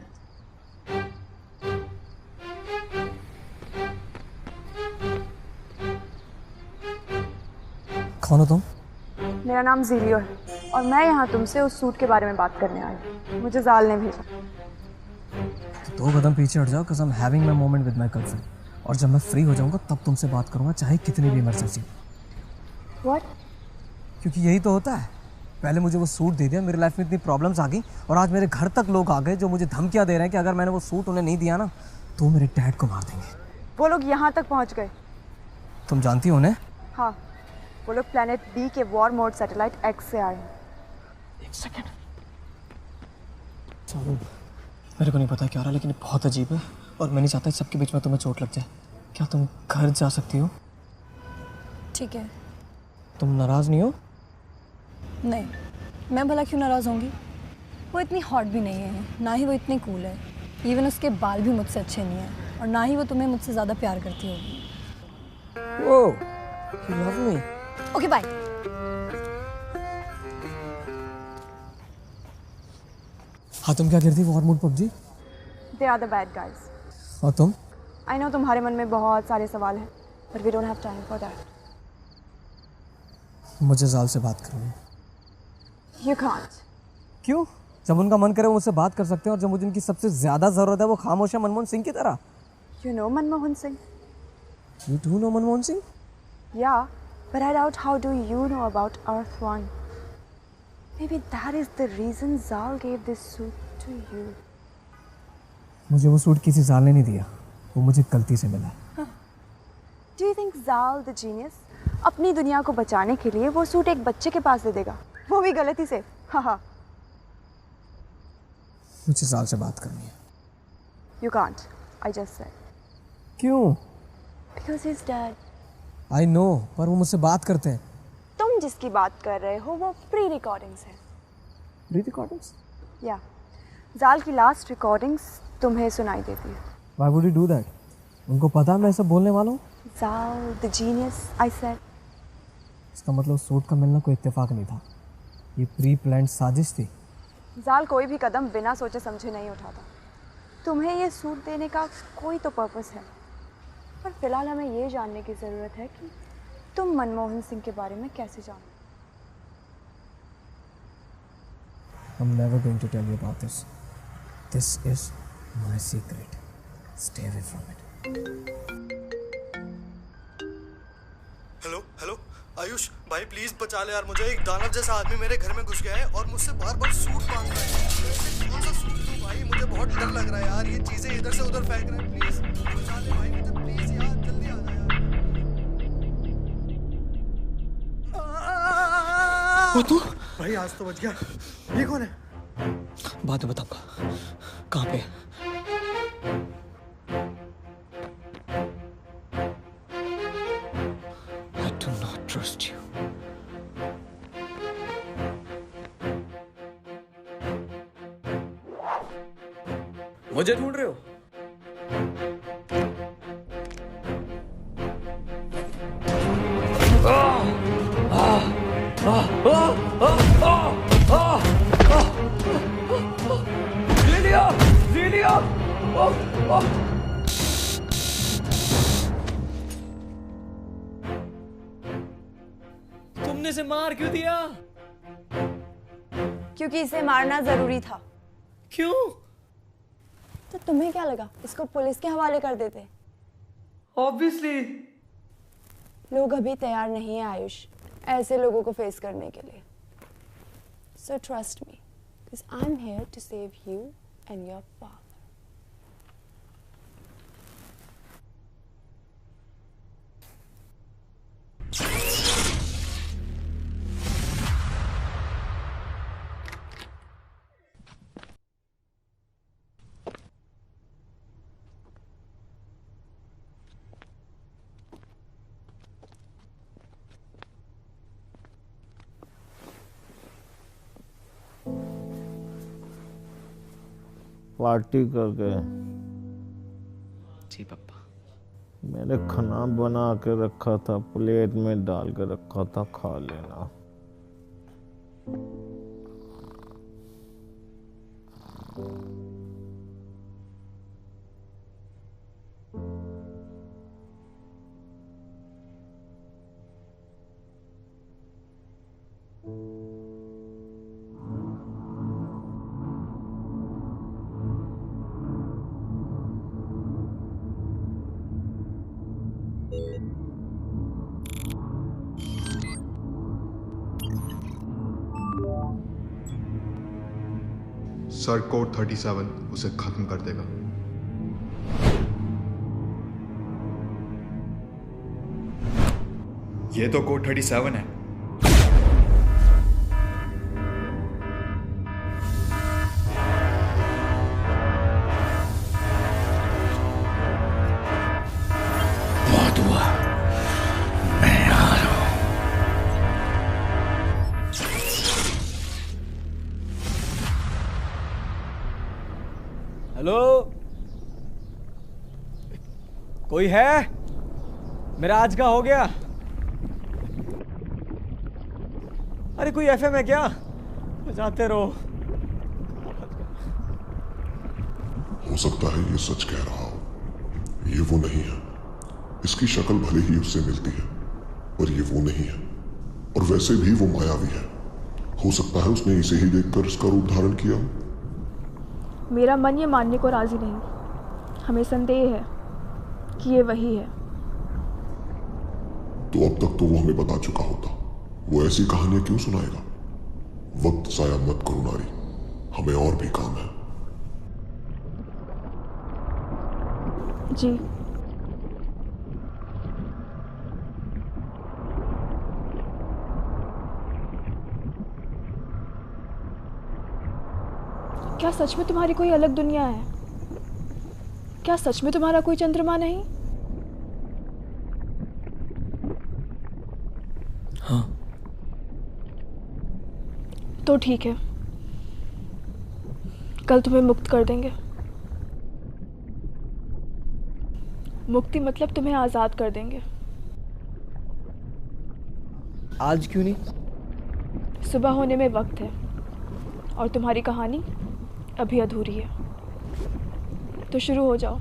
कौन हो तुम? मेरा नाम ज़ीलियो है और मैं यहाँ तुमसे उस सूट के बारे में बात करने आई हूँ। मुझे जाल ने भेजा। तो 2 कदम पीछे हट जाओ, cause I'm having my moment with my girlfriend. और जब मैं फ्री हो जाऊंगा तब तुमसे बात करूंगा, चाहे कितनी भी इमरजेंसी। What? क्योंकि यही तो होता है। पहले मुझे वो सूट दे दिया, मेरी लाइफ में इतनी प्रॉब्लम्स आ गई, और आज मेरे घर तक लोग आ गए जो मुझे धमकियां दे रहे हैं कि अगर मैंने वो सूट उन्हें नहीं दिया ना तो मेरे डैड को मार देंगे। वो लोग यहाँ तक पहुँच गए। तुम जानती हो उन्हें? हाँ, वो लोग प्लेनेट बी के वॉर मोड सैटेलाइट एक्स से आए हैं। एक सेकंड। चलो, मेरे को नहीं पता क्या हो रहा, लेकिन बहुत अजीब है और मैं नहीं चाहता इस सबके बीच में तुम्हें चोट लग जाए। क्या तुम घर जा सकती हो? ठीक है। तुम नाराज नहीं हो? नहीं, मैं भला क्यों नाराज होंगी? वो इतनी हॉट भी नहीं है, ना ही वो इतनी कूल है। इवन उसके बाल भी मुझसे अच्छे नहीं हैं, और ना ही वो तुम्हें मुझसे ज़्यादा प्यार करती होगी। Oh, you love me. Okay bye. हाँ, तुम क्या करती हो? War mode PUBG? They are the bad guys. और तुम? I know तुम्हारे मन में बहुत सारे सवाल हैं, but we don't have time for that. मुझे जाल से बात करनी है। You can't. क्यों? जब उनका मन करे वो मुझसे बात कर सकते हैं, और जब मुझे उनकी सबसे ज्यादा जरूरत है वो खामोश है मनमोहन सिंह की तरह। You know Manmohan Singh? You do know Manmohan Singh? Yeah, but I doubt how do you know about Earth One. Maybe that is the reason Zal gave this suit to you. मुझे वो सूट किसी जाल ने नहीं दिया, वो मुझे गलती से मिला। Do you think Zal the genius अपनी दुनिया को बचाने के लिए वो सूट एक बच्चे के पास दे देगा, वो भी गलती से? हाँ। मुझे जाल से बात करनी है। You can't. I just said. क्यों? Because he's dead. I know, पर वो मुझसे बात करते हैं। तुम जिसकी बात कर रहे हो वो प्री रिकॉर्डिंग्स है। Pre recordings? या जाल की लास्ट रिकॉर्डिंग्स तुम्हें सुनाई देती है। Why would he do that? उनको पता है मैं ऐसा बोलने वाला हूँ? Zal the genius, I said. इसका मतलब सूट का मिलना कोई इत्तेफाक नहीं था, ये प्री प्लान्ड साजिश थी। जाल कोई भी कदम बिना सोचे समझे नहीं उठाता। तुम्हें ये सूट देने का कोई तो पर्पस है, पर फिलहाल हमें ये जानने की ज़रूरत है कि तुम मनमोहन सिंह के बारे में कैसे जानते? I'm never going to tell you about this. This is my secret. Stay away from it. Hello hello Ayush भाई, प्लीज बचा ले यार मुझे। एक दानव जैसा आदमी मेरे घर में घुस गया है और मुझसे बार बार सूट मांग रहा है। मैं कौन सा सूट दूं भाई? मुझे बहुत डर लग रहा है यार, ये चीजें इधर से उधर फेंक रहे हैं। प्लीज बचा ले भाई मुझे, प्लीज यार, जल्दी आ जा यार। वो तू? भाई आज तो बच गया। ये कौन है? बाद में बताऊंगा। कहाँ पे? I do not trust you. मुझे ढूंढ रहे हो? ज़ीलिया, ज़ीलिया, तुमने इसे मार क्यों दिया? क्योंकि इसे मारना जरूरी था। क्यों? तो तुम्हें क्या लगा इसको पुलिस के हवाले कर देते? ऑब्वियसली लोग अभी तैयार नहीं है आयुष ऐसे लोगों को फेस करने के लिए। So trust me, because I'm here to save you and your father. Party करके जी पापा। मैंने खाना बना के रखा था, प्लेट में डाल के रखा था, खा लेना। सर कोड 37 उसे खत्म कर देगा। ये तो कोड 37 है। बहुत हुआ, मैं आ रहा हूं। हेलो, कोई है? मेरा आज का हो गया। अरे कोई एफएम है क्या? बजाते रहो। हो सकता है ये सच कह रहा हो, ये वो नहीं है। इसकी शक्ल भले ही उससे मिलती है पर ये वो नहीं है, और वैसे भी वो मायावी है। हो सकता है उसने इसे ही देखकर इसका रूप धारण किया हो। मेरा मन ये मानने को राजी नहीं। हमें संदेह है कि ये वही है। तो अब तक तो वो हमें बता चुका होता। वो ऐसी कहानियां क्यों सुनाएगा? वक्त जाया मत करो नारी, हमें और भी काम है। जी क्या सच में तुम्हारी कोई अलग दुनिया है? क्या सच में तुम्हारा कोई चंद्रमा नहीं? हाँ। तो ठीक है, कल तुम्हें मुक्त कर देंगे। मुक्ति मतलब तुम्हें आजाद कर देंगे। आज क्यों नहीं? सुबह होने में वक्त है और तुम्हारी कहानी अभी अधूरी है, तो शुरू हो जाओ।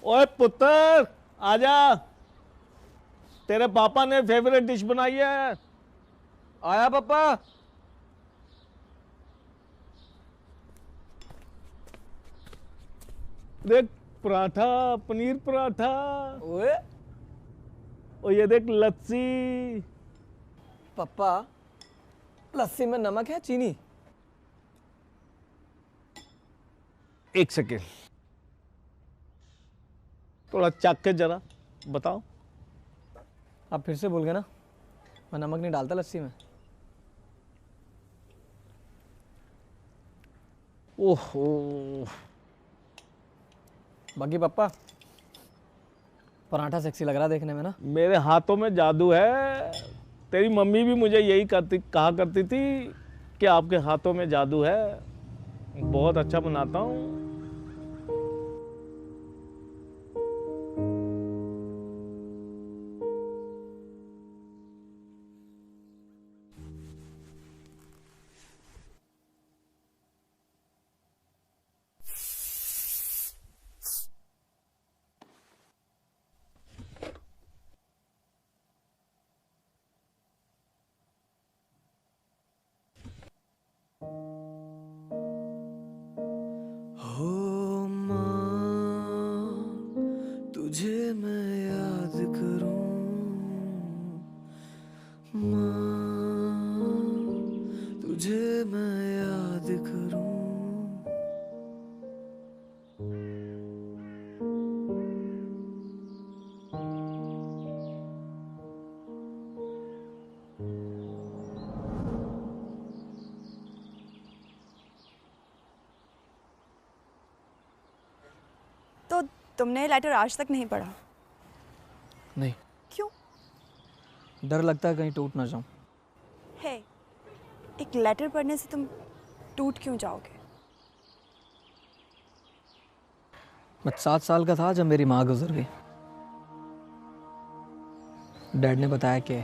ओए पुत्र, आजा, तेरे पापा ने फेवरेट डिश बनाई है। आया पापा। देख पराठा, पनीर पराठा। ओए, और ये देख लस्सी। पापा, लस्सी में नमक है चीनी? एक सेकेंड, थोड़ा चख के जरा बताओ। आप फिर से बोल गए ना, मैं नमक नहीं डालता लस्सी में। ओहो, बाकी पापा, पराठा सेक्सी लग रहा है देखने में ना। मेरे हाथों में जादू है। तेरी मम्मी भी मुझे यही कहा करती थी कि आपके हाथों में जादू है। बहुत अच्छा बनाता हूँ। तुमने लेटर आज तक नहीं पढ़ा? नहीं। क्यों? डर लगता है कहीं टूट ना जाऊं। हे, एक लेटर पढ़ने से तुम टूट क्यों जाओगे? मैं 7 साल का था जब मेरी माँ गुजर गई। डैड ने बताया कि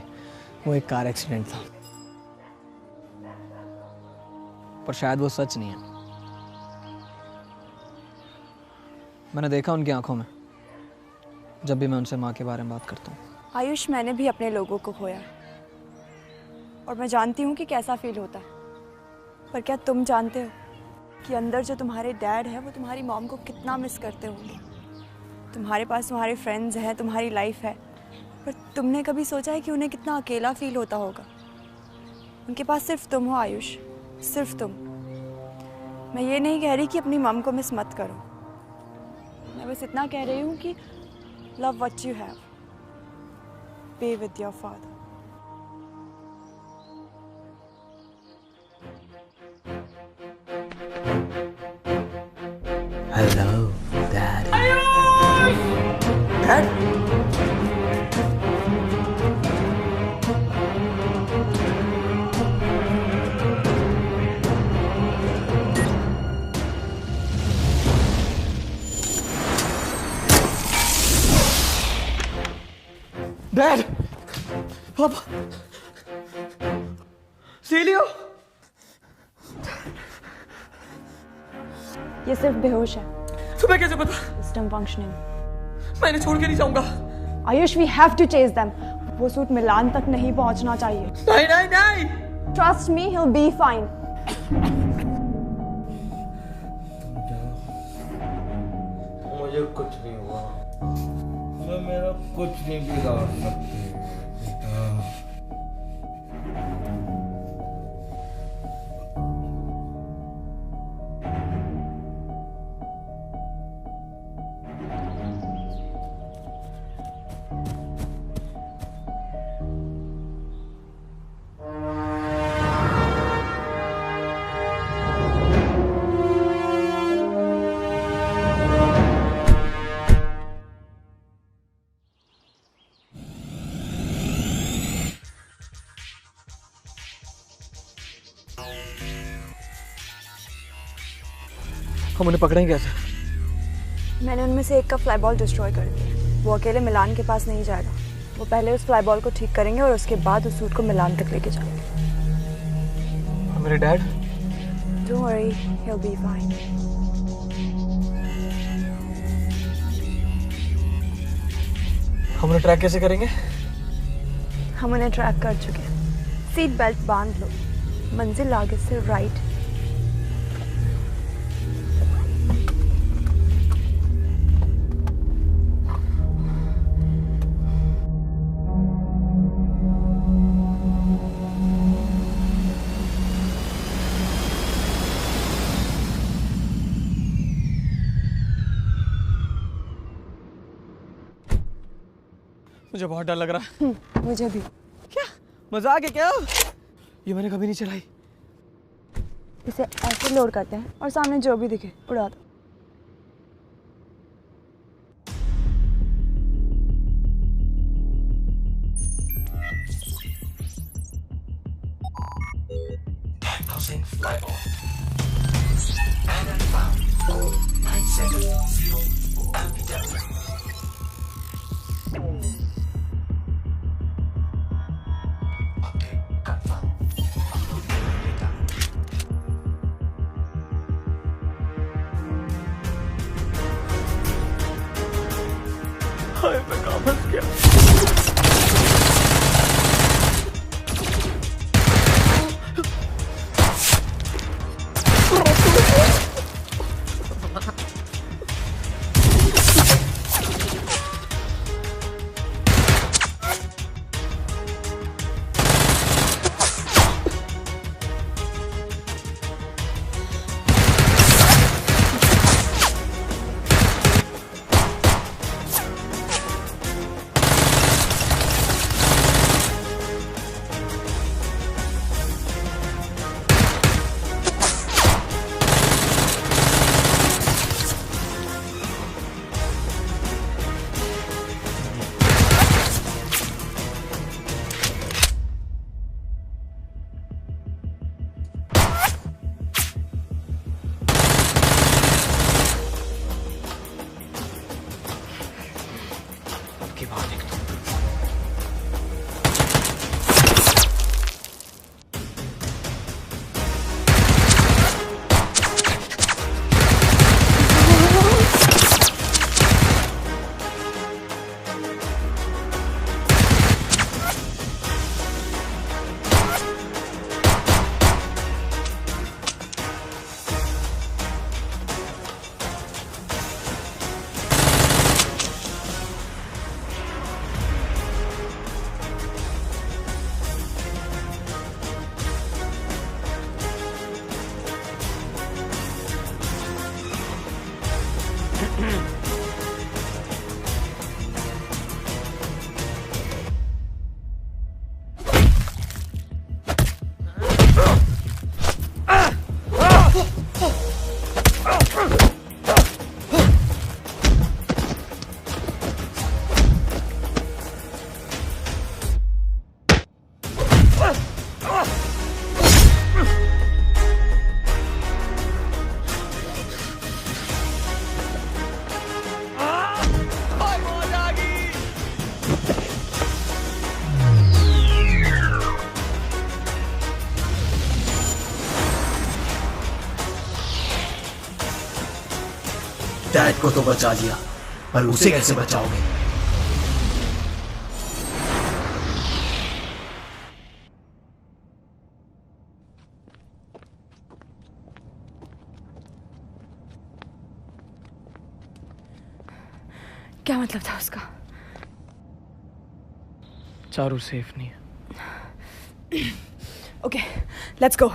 वो एक कार एक्सीडेंट था, पर शायद वो सच नहीं है। मैंने देखा उनकी आंखों में जब भी मैं उनसे माँ के बारे में बात करता हूँ। आयुष, मैंने भी अपने लोगों को खोया और मैं जानती हूँ कि कैसा फील होता है, पर क्या तुम जानते हो कि अंदर जो तुम्हारे डैड है वो तुम्हारी मॉम को कितना मिस करते होंगे? तुम्हारे पास तुम्हारे फ्रेंड्स हैं, तुम्हारी लाइफ है, पर तुमने कभी सोचा है कि उन्हें कितना अकेला फील होता होगा? उनके पास सिर्फ तुम हो आयुष, सिर्फ तुम। मैं ये नहीं कह रही कि अपनी मॉम को मिस मत करो, मैं बस इतना कह रही हूँ कि love what you have, be with your father. Hello dad. Dad? Dad, पापा, सीलियो, ये सिर्फ बेहोश है। तुम्हें कैसे पता? System functioning. मैं इन्हें छोड़ के नहीं जाऊंगा। Ayush, we have to chase them. वो सूट मिलान तक नहीं पहुंचना चाहिए। नहीं नहीं नहीं। Trust me, he will be fine. मुझे कुछ नहीं हुआ, मैं मेरा कुछ नहीं बिगाड़ सकती बेटा। हम उन्हें पकड़ेंगे कैसे? मैंने उनमें से एक का फ्लाई बॉल डिस्ट्रॉय कर दिया। वो अकेले मिलान के पास नहीं जाएगा। वो पहले उस फ्लाई बॉल को ठीक करेंगे और उसके बाद उस सूट को मिलान तक लेके जाएंगे। और मेरे dad? Don't worry, he'll be fine. हम उन्हें ट्रैक कैसे करेंगे? हम उन्हें ट्रैक कर चुके हैं। सीट बेल्ट बांध लो, मंजिल आगे से राइट। मुझे बहुत डर लग रहा है। मुझे भी। क्या मजाक है क्या? ये मैंने कभी नहीं चलाई। इसे ऐसे लोड करते हैं और सामने जो भी दिखे उड़ा दो। हाय, मैं कहाँ फंस गया? डैड को तो बचा लिया, पर उसे कैसे बचाओगे? क्या मतलब था उसका? चारू सेफ नहीं है। Okay, let's go.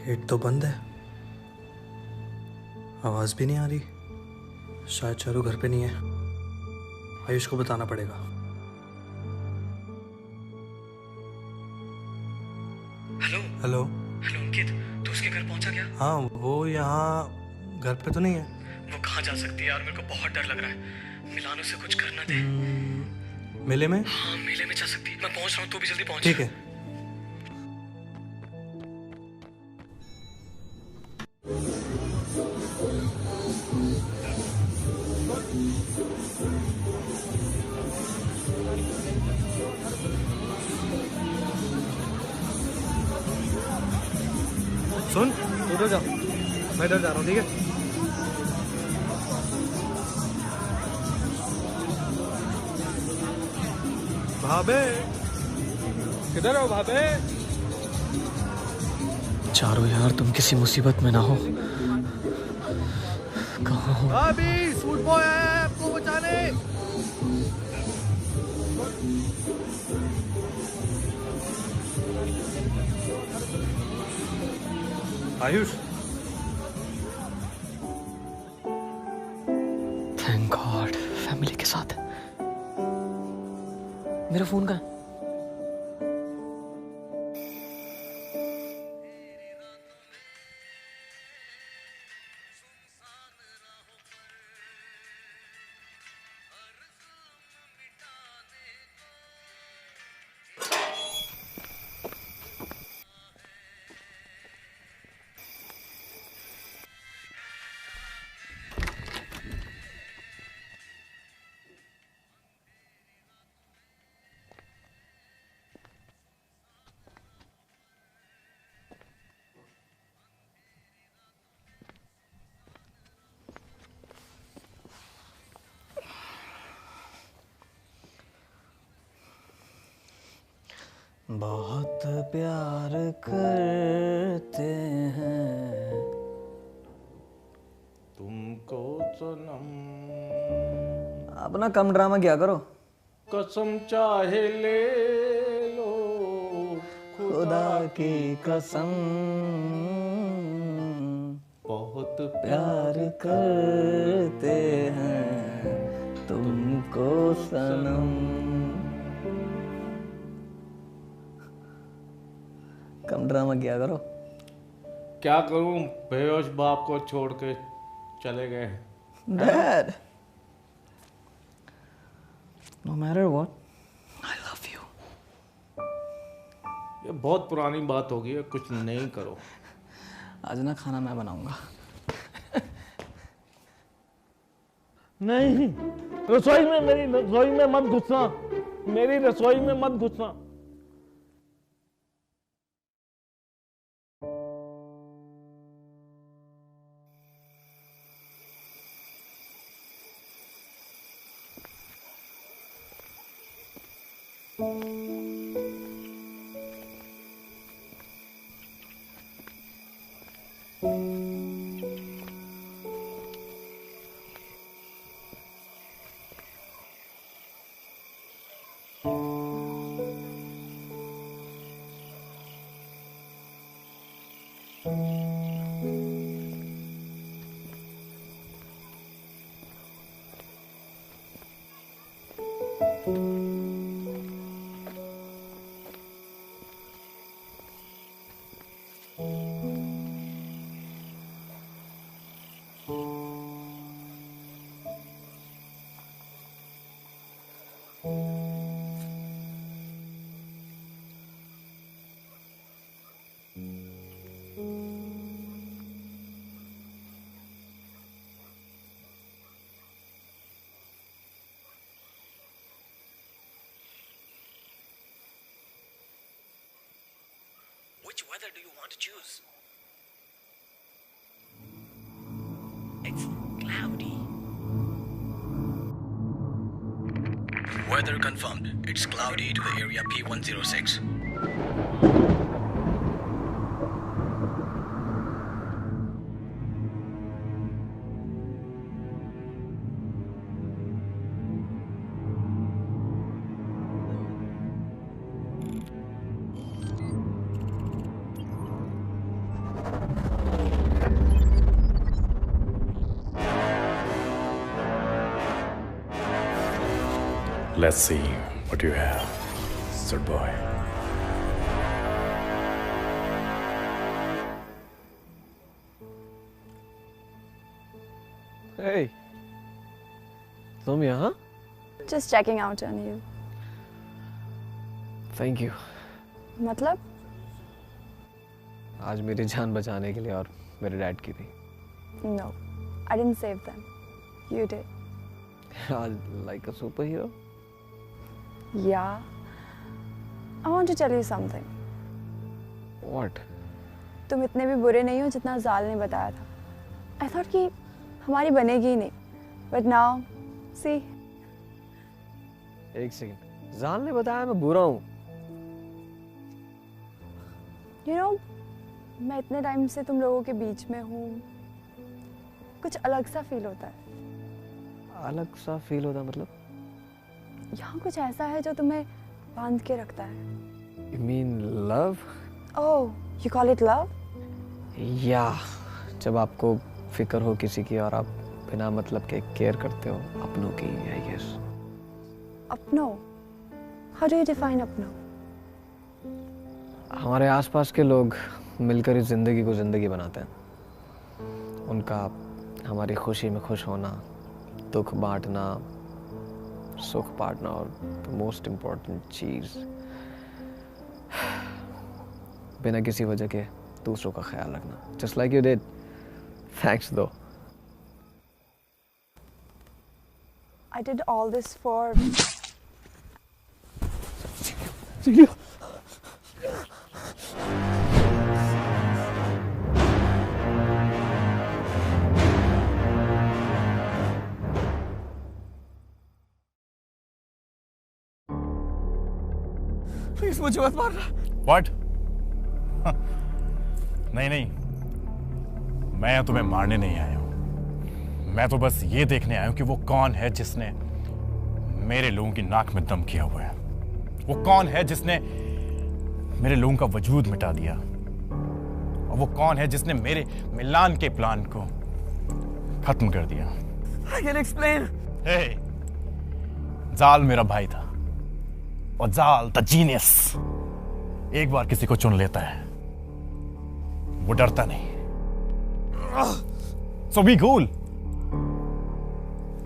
गेट तो बंद है, आवाज भी नहीं आ रही। शायद चारू घर पे नहीं है। आयुष को बताना पड़ेगा। हेलो हेलो हेलो अंकित, तू उसके घर पहुंचा क्या? हाँ, वो यहाँ घर पे तो नहीं है। वो कहाँ जा सकती है यार, मेरे को बहुत डर लग रहा है। मिलानो से कुछ करना दे। मेले में? हाँ मेले में जा सकती है। मैं पहुंच रहा हूँ, तू भी जल्दी पहुंच। ठीक है। सुन, उधर जाओ, मैं इधर जा रहा हूँ, ठीक है? भाभे, किधर हो भाभे? चारू यार, तुम किसी मुसीबत में ना हो। कहाँ हो? भाभी, सूट बॉय आया है आपको बचाने। आयुष, थैंक गॉड फैमिली के साथ। मेरा फोन कहाँ है? बहुत प्यार करते हैं तुमको सनम। अपना कम ड्रामा क्या करो। कसम चाहे ले लो खुदा की कसम, बहुत प्यार करते हैं तुमको सनम। कम ड्रामा किया करो। क्या करूं, बेहोश बाप को छोड़ के चले गए। Dad, no matter what, I love you. ये बहुत पुरानी बात हो गई है, कुछ नहीं करो। आज ना खाना मैं बनाऊंगा। नहीं, रसोई में, मेरी रसोई में मत घुसना, मेरी रसोई में मत घुसना। Which weather do you want to choose? It's cloudy. Weather confirmed. It's cloudy to the area P106. Let's see what you have, sir boy. Hey, तुम यहाँ? Just checking out on you. Thank you. मतलब? आज मेरी जान बचाने के लिए और मेरे डैड की थी. No, I didn't save them. You did. Like a superhero? Yeah. I want to tell you something. What? तुम इतने भी बुरे नहीं हो जितना ज़ाल ने बताया था. I thought कि हमारी बनेगी ही नहीं. But now, see. एक सेकंड. ज़ाल ने बताया मैं बुरा हूँ. You know, मैं इतने टाइम से तुम लोगों के बीच में हूँ. कुछ अलग सा फील होता है. अलग सा फील होता मतलब? यहाँ कुछ ऐसा है जो तुम्हें बांध के रखता है. You mean love? Oh, you call it love? Yeah. जब आपको फिक्र हो किसी की और आप बिना मतलब के केयर करते हो अपनों की, I guess. अपनों? How do you define अपनों? हमारे आसपास के लोग मिलकर इस जिंदगी को जिंदगी बनाते हैं. उनका हमारी खुशी में खुश होना, दुख बांटना, सुख बांटना और मोस्ट इम्पोर्टेंट चीज बिना किसी वजह के दूसरों का ख्याल रखना. Just like you did. Thanks though. I did all this for. Celia. Please मुझे मत मारना. What? नहीं नहीं, मैं तुम्हें मारने नहीं आया हूं. मैं तो बस ये देखने आया हूं कि वो कौन है जिसने मेरे लोगों की नाक में दम किया हुआ है. वो कौन है जिसने मेरे लोगों का वजूद मिटा दिया. और वो कौन है जिसने मेरे मिलान के प्लान को खत्म कर दिया. I can explain. Hey, जाल मेरा भाई था. और जाल द जीनियस एक बार किसी को चुन लेता है, वो डरता नहीं. So be cool.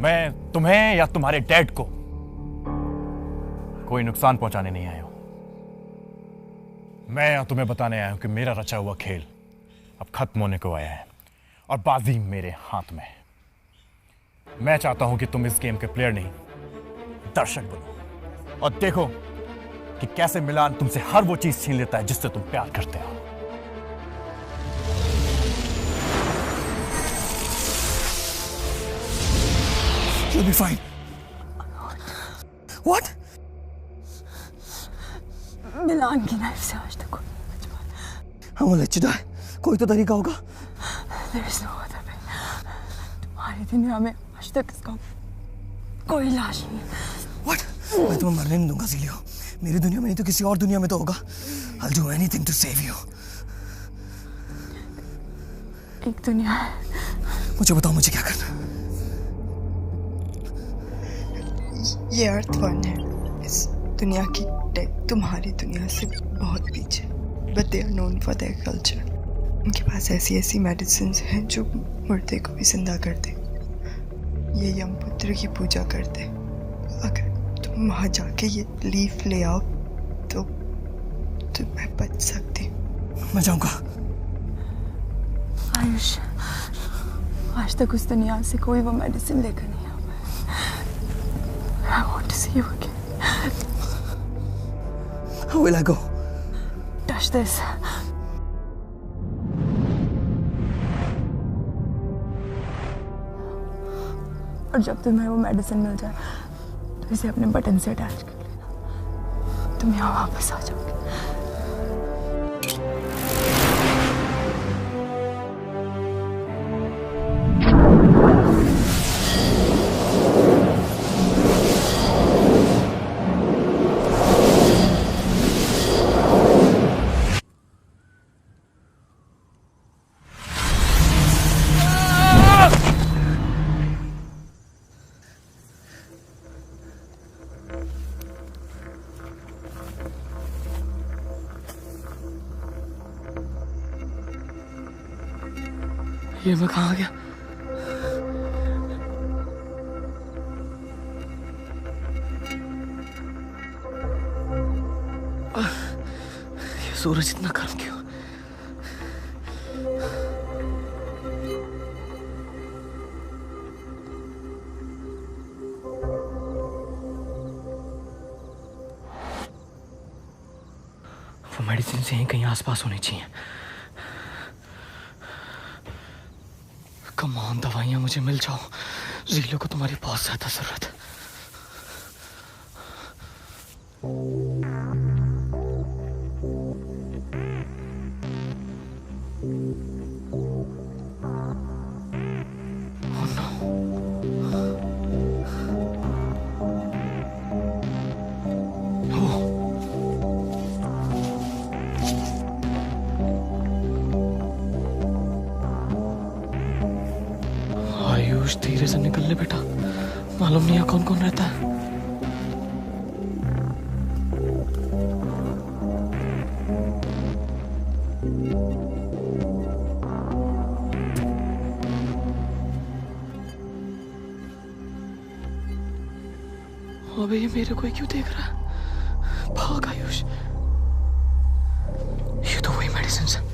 मैं तुम्हें या तुम्हारे डैड को कोई नुकसान पहुंचाने नहीं आया हूं. मैं यहाँ तुम्हें बताने आया हूं कि मेरा रचा हुआ खेल अब खत्म होने को आया है और बाजी मेरे हाथ में है. मैं चाहता हूं कि तुम इस गेम के प्लेयर नहीं, दर्शक बनो और देखो कि कैसे मिलान तुमसे हर वो चीज छीन लेता है जिससे तुम प्यार करते हो. You'll be fine. What? मिलान की नाइफ से आज तक I won't let you die. कोई तो तरीका होगा. There is no other way. तुम्हारी दुनिया में आज तक इसका कोई लाश नहीं. What? मैं तुम्हें मरने नहीं दूंगा सीलियो. मेरी दुनिया में नहीं तो किसी और दुनिया में तो होगा. I'll do anything to save you. एक दुनिया है. मुझे बताओ मुझे क्या करना. ये अर्थ वन है. इस दुनिया की टेक तुम्हारी दुनिया से बहुत पीछे. But they are known for their culture. उनके पास ऐसी ऐसी मेडिसिन्स हैं जो मुर्दे को भी जिंदा कर दे. ये यमपुत्र की पूजा करते. अगर तुम वहाँ जाके ये लीफ ले आओ तो मैं बच सकती. मैं जाऊँगा. आयुष, आज तक उस दुनिया से कोई वो मेडिसिन लेकर नहीं आ पाया. I want to see you again. How will I go? Touch this. और जब तुम्हें वो मेडिसिन मिल जाए तो इसे अपने बटन से अटैच कर लेना। तुम यहाँ वापस आ जाओगे। ये मैं कहाँ गया? ये सूरज इतना गर्म क्यों? वो मेडिसिन से ही कहीं आसपास होनी चाहिए। कमान दवाइयाँ मुझे मिल जाओ। ज़ीलो को तुम्हारी बहुत ज़्यादा ज़रूरत है। आयुष धीरे से निकल ले बेटा, मालूम नहीं है कौन कौन रहता है। अबे ये मेरे को ही क्यों देख रहा है? भाग आयुष, ये तो वही मेडिसिन है।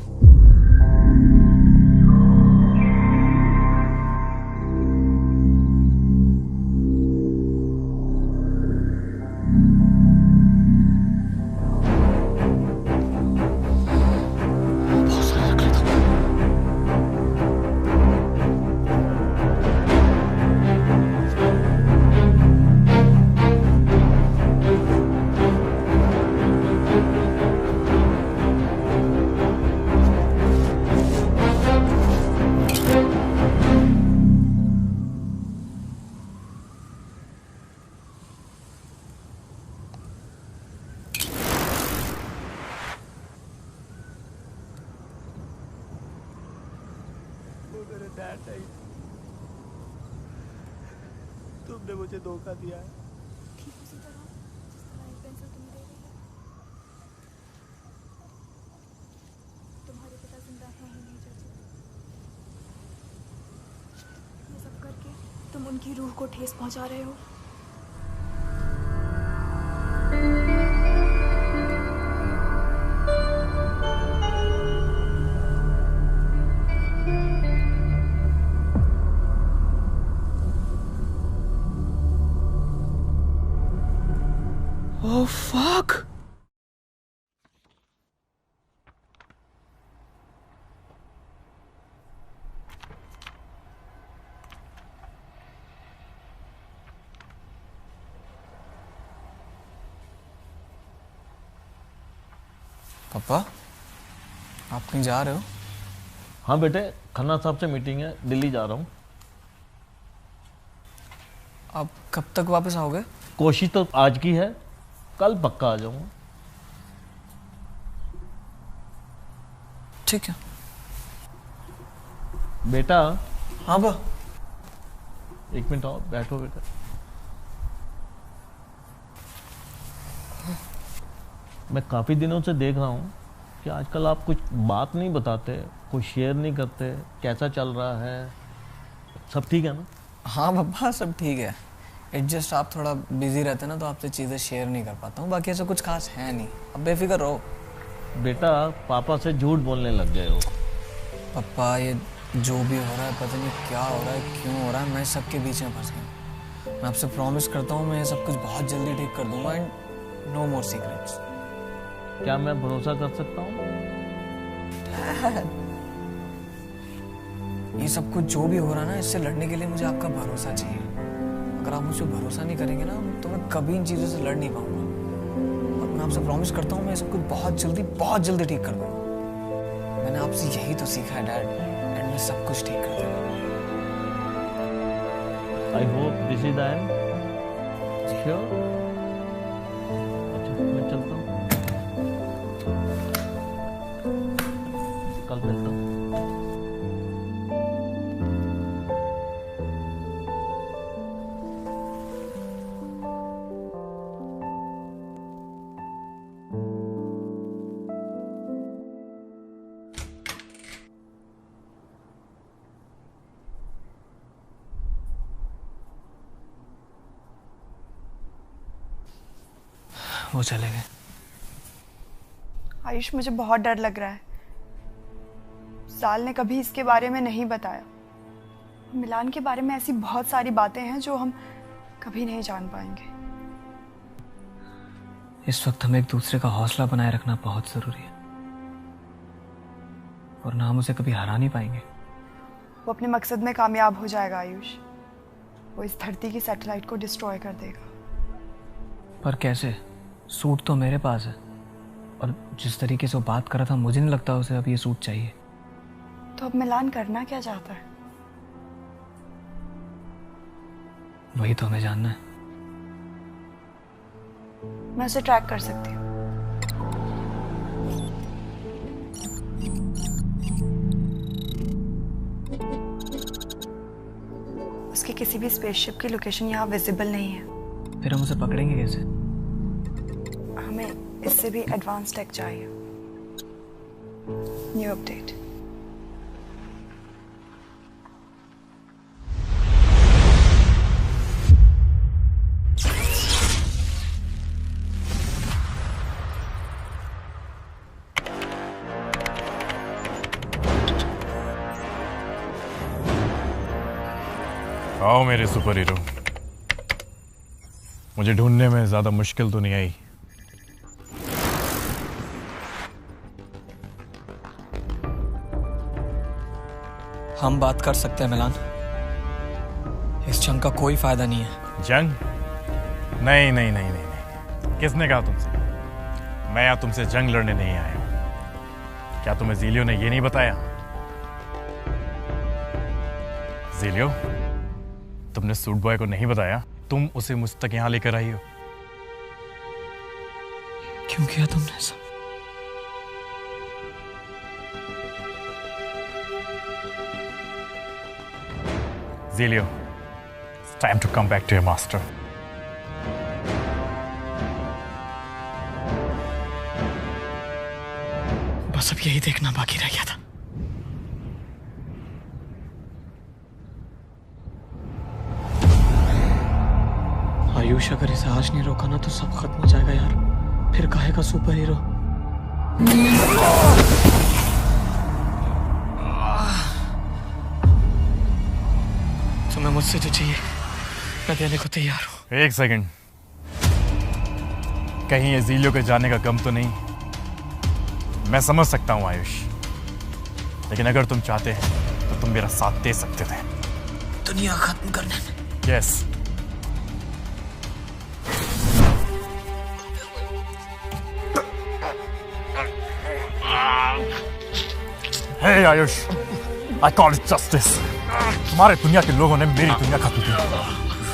तुमने मुझे धोखा दिया है। ठीक उसी तरह जिस तरह एक पेंसिल तुम दे रही है। तुम्हारे पिता जिंदा हैं ही नहीं चाची। ये सब करके तुम उनकी रूह को ठेस पहुंचा रहे हो। Oh fuck! पापा, आप कहीं जा रहे हो? हाँ बेटे, खन्ना साहब से मीटिंग है, दिल्ली जा रहा हूँ। आप कब तक वापस आओगे? कोशिश तो आज की है, कल पक्का आ जाऊंगा। ठीक है बेटा। हाँ बा। एक मिनट और बैठो बेटा। मैं काफी दिनों से देख रहा हूँ कि आजकल आप कुछ बात नहीं बताते, कुछ शेयर नहीं करते। कैसा चल रहा है? सब ठीक है ना? हाँ पापा, सब ठीक है। एडजस्ट आप थोड़ा बिजी रहते ना, तो आपसे चीज़ें शेयर नहीं कर पाता हूँ। बाकी ऐसा कुछ खास है नहीं, अब बेफिक्र रहो। बेटा, पापा से झूठ बोलने लग गए हो। पापा, ये जो भी हो रहा है, पता नहीं क्या हो रहा है, क्यों हो रहा है, मैं सबके बीच में फंस गया। मैं आपसे प्रॉमिस करता हूँ, मैं ये सब कुछ बहुत जल्दी ठीक कर दूंगा। And no more secrets. क्या मैं भरोसा कर सकता हूँ? ये सब कुछ जो भी हो रहा है ना, इससे लड़ने के लिए मुझे आपका भरोसा चाहिए। अगर आप मुझे भरोसा नहीं करेंगे ना तो मैं कभी इन चीज़ों से लड़ नहीं पाऊंगा। और मैं आपसे प्रॉमिस करता हूँ मैं सब कुछ बहुत जल्दी ठीक कर दूंगा। मैंने आपसे यही तो सीखा है डैड, एंड मैं सब कुछ ठीक कर दूंगा। I hope this is the end. Sure. अच्छा मैं चलता हूँ, कल मिलता हूँ। वो चले गए। आयुष मुझे बहुत डर लग रहा है। साल ने कभी इसके बारे में नहीं बताया। मिलान के बारे में ऐसी बहुत सारी बातें हैं जो हम कभी नहीं जान पाएंगे। इस वक्त हमें एक दूसरे का हौसला बनाए रखना बहुत जरूरी है, और ना हम उसे कभी हरा नहीं पाएंगे। वो अपने मकसद में कामयाब हो जाएगा आयुष। वो इस धरती की सैटेलाइट को डिस्ट्रॉय कर देगा। पर कैसे? सूट तो मेरे पास है, और जिस तरीके से वो बात कर रहा था मुझे नहीं लगता उसे अब ये सूट चाहिए। तो अब मिलान करना क्या चाहता है? वही तो हमें जानना है। मैं उसे ट्रैक कर सकती हूँ। उसकी किसी भी स्पेसशिप की लोकेशन यहाँ विजिबल नहीं है। फिर हम उसे पकड़ेंगे कैसे? हमें इससे भी एडवांस टेक चाहिए। New update. आओ मेरे सुपर हीरो। मुझे ढूंढने में ज्यादा मुश्किल तो नहीं आई। हम बात कर सकते हैं मिलान। इस जंग का कोई फायदा नहीं है। जंग? नहीं नहीं नहीं नहीं नहीं। किसने कहा तुमसे? मैं यहाँ तुमसे जंग लड़ने नहीं आया हूं। क्या तुम्हें ज़ीलियो ने ये नहीं बताया? ज़ीलियो, तुमने सूट बॉय को नहीं बताया तुम उसे मुझ तक यहाँ लेकर आई हो? क्यों किया तुमने सब? Zelio, it's time to come back to your master. बस अब यही देखना बाकी रह गया था। आयुष अगर इसे आज नहीं रोका ना तो सब खत्म हो जाएगा यार। फिर काहे का सुपर हीरो? तुम्हें मुझसे जो चाहिए मैं देने को तैयार हूँ। एक सेकंड, कहीं ये ज़ीलियो के जाने का गम तो नहीं? मैं समझ सकता हूँ आयुष, लेकिन अगर तुम चाहते हैं तो तुम मेरा साथ दे सकते थे दुनिया खत्म करने में। Yes. Hey Ayush, I call it justice. तुम्हारे दुनिया के लोगों ने मेरी दुनिया खत्म की,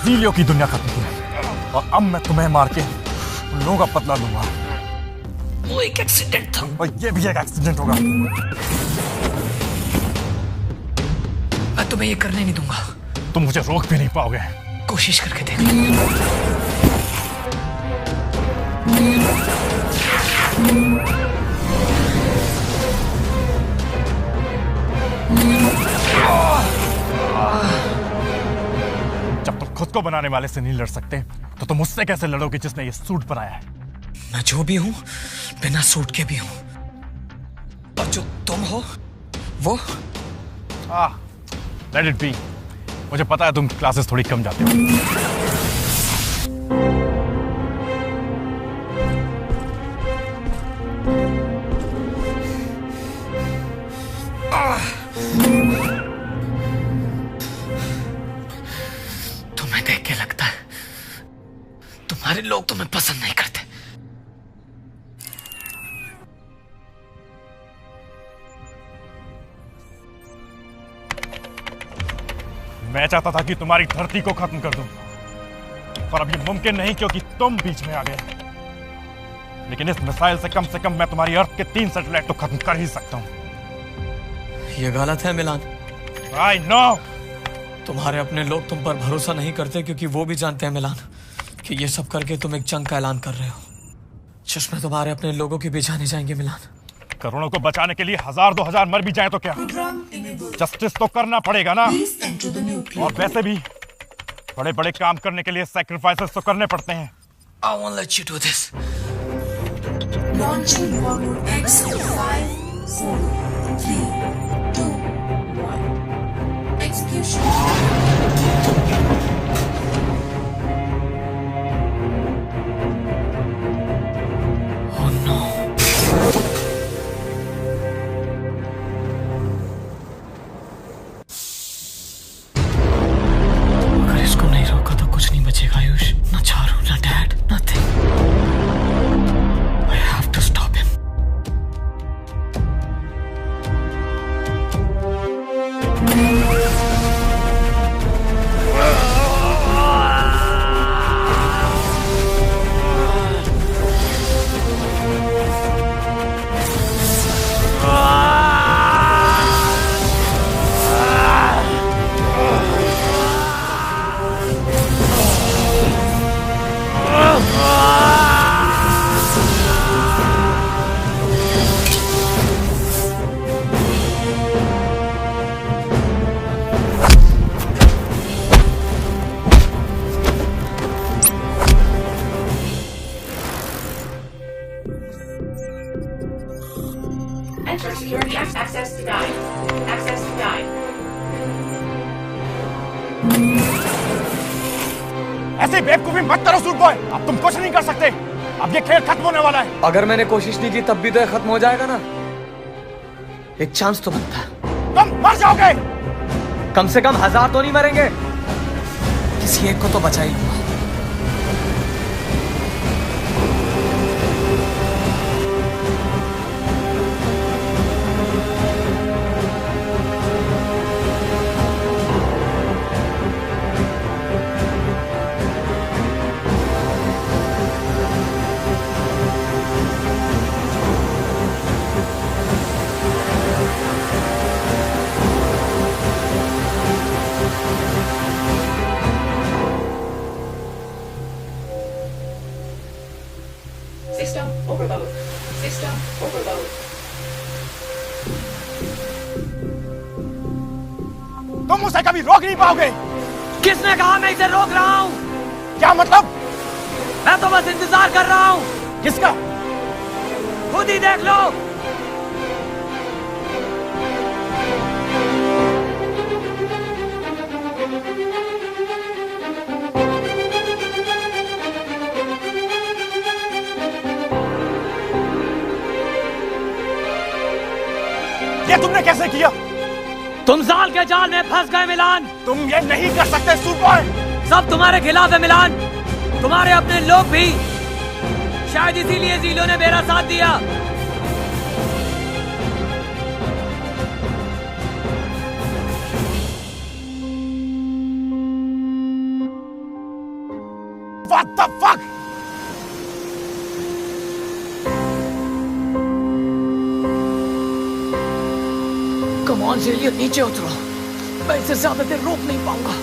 ज़ीलियो की दुनिया खत्म की, और अब मैं तुम्हें मार के उन लोगों का बदला लूंगा। वो एक एक्सीडेंट था, और ये भी एक एक्सीडेंट होगा। मैं तुम्हें ये करने नहीं दूंगा। तुम मुझे रोक भी नहीं पाओगे। कोशिश करके देख। जब तुम खुद को बनाने वाले से नहीं लड़ सकते तो तुम मुझसे कैसे लड़ोगे जिसने ये सूट बनाया है? मैं जो भी हूं बिना सूट के भी हूं, और जो तुम हो वो लेट इट बी। मुझे पता है तुम क्लासेस थोड़ी कम जाते हो। तुम्हें देख के लगता तुम्हारे लोग तुम्हें पसंद नहीं करते। मैं चाहता था कि तुम्हारी धरती को खत्म कर दूं, पर अब ये मुमकिन नहीं क्योंकि तुम बीच में आ गए। लेकिन इस मिसाइल से कम मैं तुम्हारी अर्थ के 3 सैटेलाइट तो खत्म कर ही सकता हूं। ये गलत है मिलान। I know। तुम्हारे अपने लोग तुम पर भरोसा नहीं करते क्योंकि वो भी जानते हैं मिलान कि ये सब करके तुम एक जंग का ऐलान कर रहे हो। चश्मे तुम्हारे अपने लोगों के भी जाने जाएंगे मिलान। करोड़ों को बचाने के लिए 1000-2000 मर भी जाए तो क्या, जस्टिस तो करना पड़ेगा ना। और वैसे भी बड़े बड़े काम करने के लिए सैक्रिफाइसेस तो करने पड़ते हैं। I won't let you do this. Launching Warlord X in 5, 4, 3, 2, 1. Execution. Oh no. अगर इसको नहीं रोका तो कुछ नहीं बचेगा आयुष। ना चारू, ना dad, nothing. I have to stop him. Enter security access denied. Access denied. ऐसे बेवकूफी मत करो सूट बॉय, अब तुम कुछ नहीं कर सकते। अब ये खेल खत्म होने वाला है। अगर मैंने कोशिश नहीं की तब भी तो ये खत्म हो जाएगा ना। एक चांस तो बनता है। तुम मर जाओगे। कम से कम 1000 तो नहीं मरेंगे। किसी एक को तो बचा ही लूंगा। System overload. System overload. तुम उसे कभी रोक नहीं पाओगे। किसने कहा मैं इसे रोक रहा हूँ? क्या मतलब? मैं तो बस इंतजार कर रहा हूँ। किसका? खुद ही देख लो। ये तुमने कैसे किया? तुम जाल के जाल में फंस गए मिलान। तुम ये नहीं कर सकते सूट बॉय। सब तुम्हारे खिलाफ है मिलान। तुम्हारे अपने लोग भी। शायद इसीलिए जीलो ने मेरा साथ दिया। What the fuck? Come on जेलियन, नीचे उतरो। मैं इसे ज्यादा देर रोक नहीं पाऊंगा।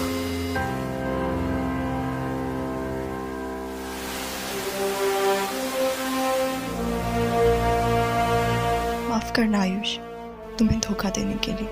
माफ करना आयुष, तुम्हें धोखा देने के लिए।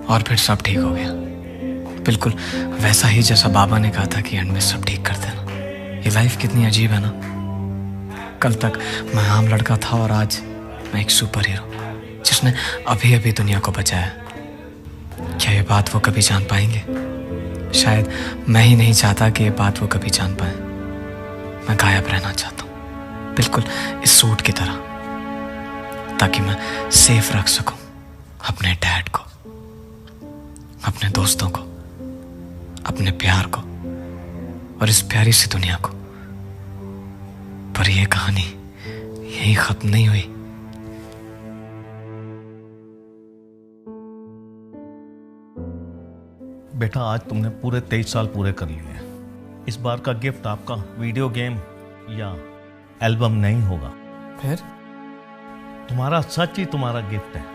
और फिर सब ठीक हो गया, बिल्कुल वैसा ही जैसा बाबा ने कहा था कि एंड में सब ठीक कर देना। ये लाइफ कितनी अजीब है ना। कल तक मैं आम लड़का था और आज मैं एक सुपर हीरो जिसने अभी अभी दुनिया को बचाया। क्या ये बात वो कभी जान पाएंगे? शायद मैं ही नहीं चाहता कि ये बात वो कभी जान पाए। मैं गायब रहना चाहता हूँ, बिल्कुल इस सूट की तरह, ताकि मैं सेफ रख सकूं अपने डैड को, अपने दोस्तों को, अपने प्यार को और इस प्यारी सी दुनिया को। पर यह कहानी यहीं खत्म नहीं हुई। बेटा, आज तुमने पूरे 23 साल पूरे कर लिए हैं। इस बार का गिफ्ट आपका वीडियो गेम या एल्बम नहीं होगा। फिर तुम्हारा सच ही तुम्हारा गिफ्ट है।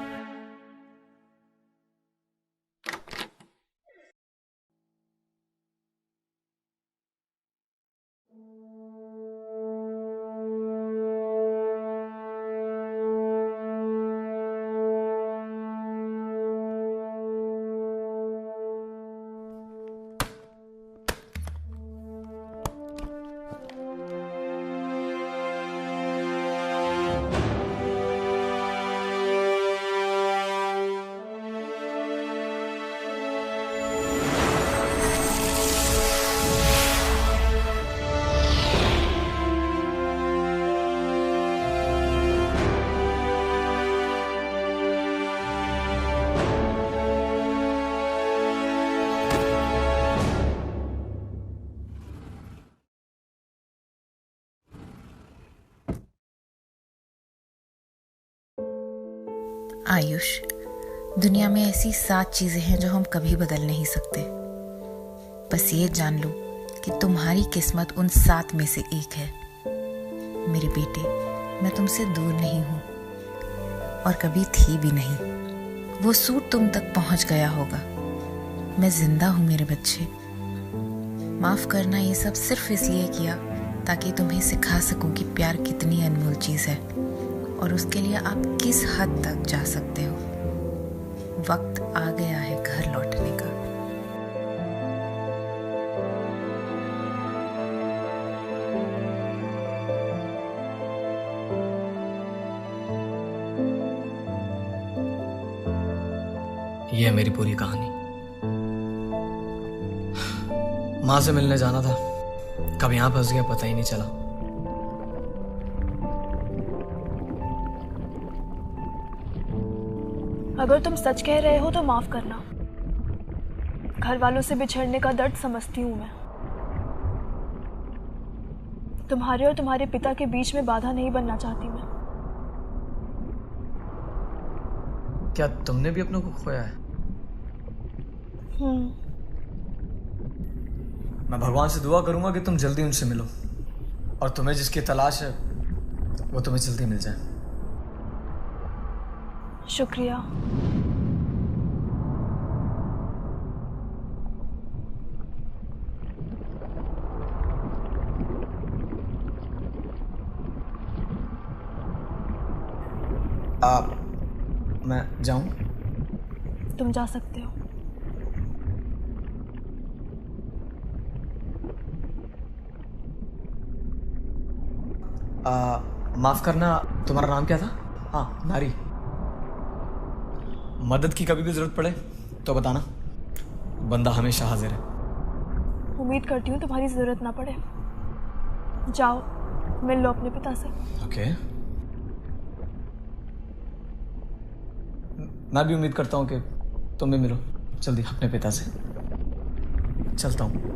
आयुष, दुनिया में ऐसी 7 चीजें हैं जो हम कभी बदल नहीं सकते। बस ये जान लो कि तुम्हारी किस्मत उन 7 में से एक है। मेरे बेटे, मैं तुमसे दूर नहीं हूं और कभी थी भी नहीं। वो सूट तुम तक पहुंच गया होगा। मैं जिंदा हूं मेरे बच्चे। माफ करना, ये सब सिर्फ इसलिए किया ताकि तुम्हें सिखा सकूं कि प्यार कितनी अनमोल चीज है और उसके लिए आप किस हद तक जा सकते हो। वक्त आ गया है घर लौटने का। ये है मेरी पूरी कहानी। माँ से मिलने जाना था, कब यहां फंस गया पता ही नहीं चला। अगर तुम सच कह रहे हो तो माफ करना। घर वालों से बिछड़ने का दर्द समझती हूँ मैं। तुम्हारे और तुम्हारे पिता के बीच में बाधा नहीं बनना चाहती मैं। क्या तुमने भी अपनों को खोया है? मैं भगवान से दुआ करूंगा कि तुम जल्दी उनसे मिलो और तुम्हें जिसकी तलाश है वो तुम्हें जल्दी मिल जाए। शुक्रिया। मैं जाऊं? तुम जा सकते हो। माफ करना, तुम्हारा नाम क्या था? हाँ, नारी। मदद की कभी भी जरूरत पड़े तो बताना, बंदा हमेशा हाजिर है। उम्मीद करती हूँ तुम्हारी जरूरत ना पड़े। जाओ, मिल लो अपने पिता से। ओके। मैं भी उम्मीद करता हूँ कि तुम भी मिलो जल्दी अपने पिता से। चलता हूँ।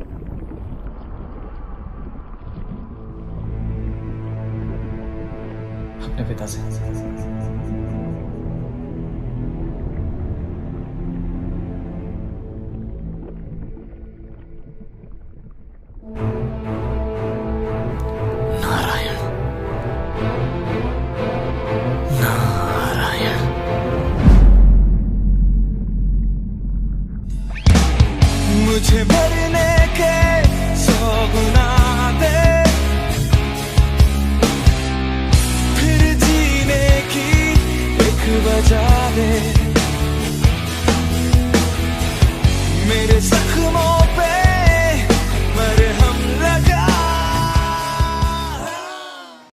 अपने पिता से।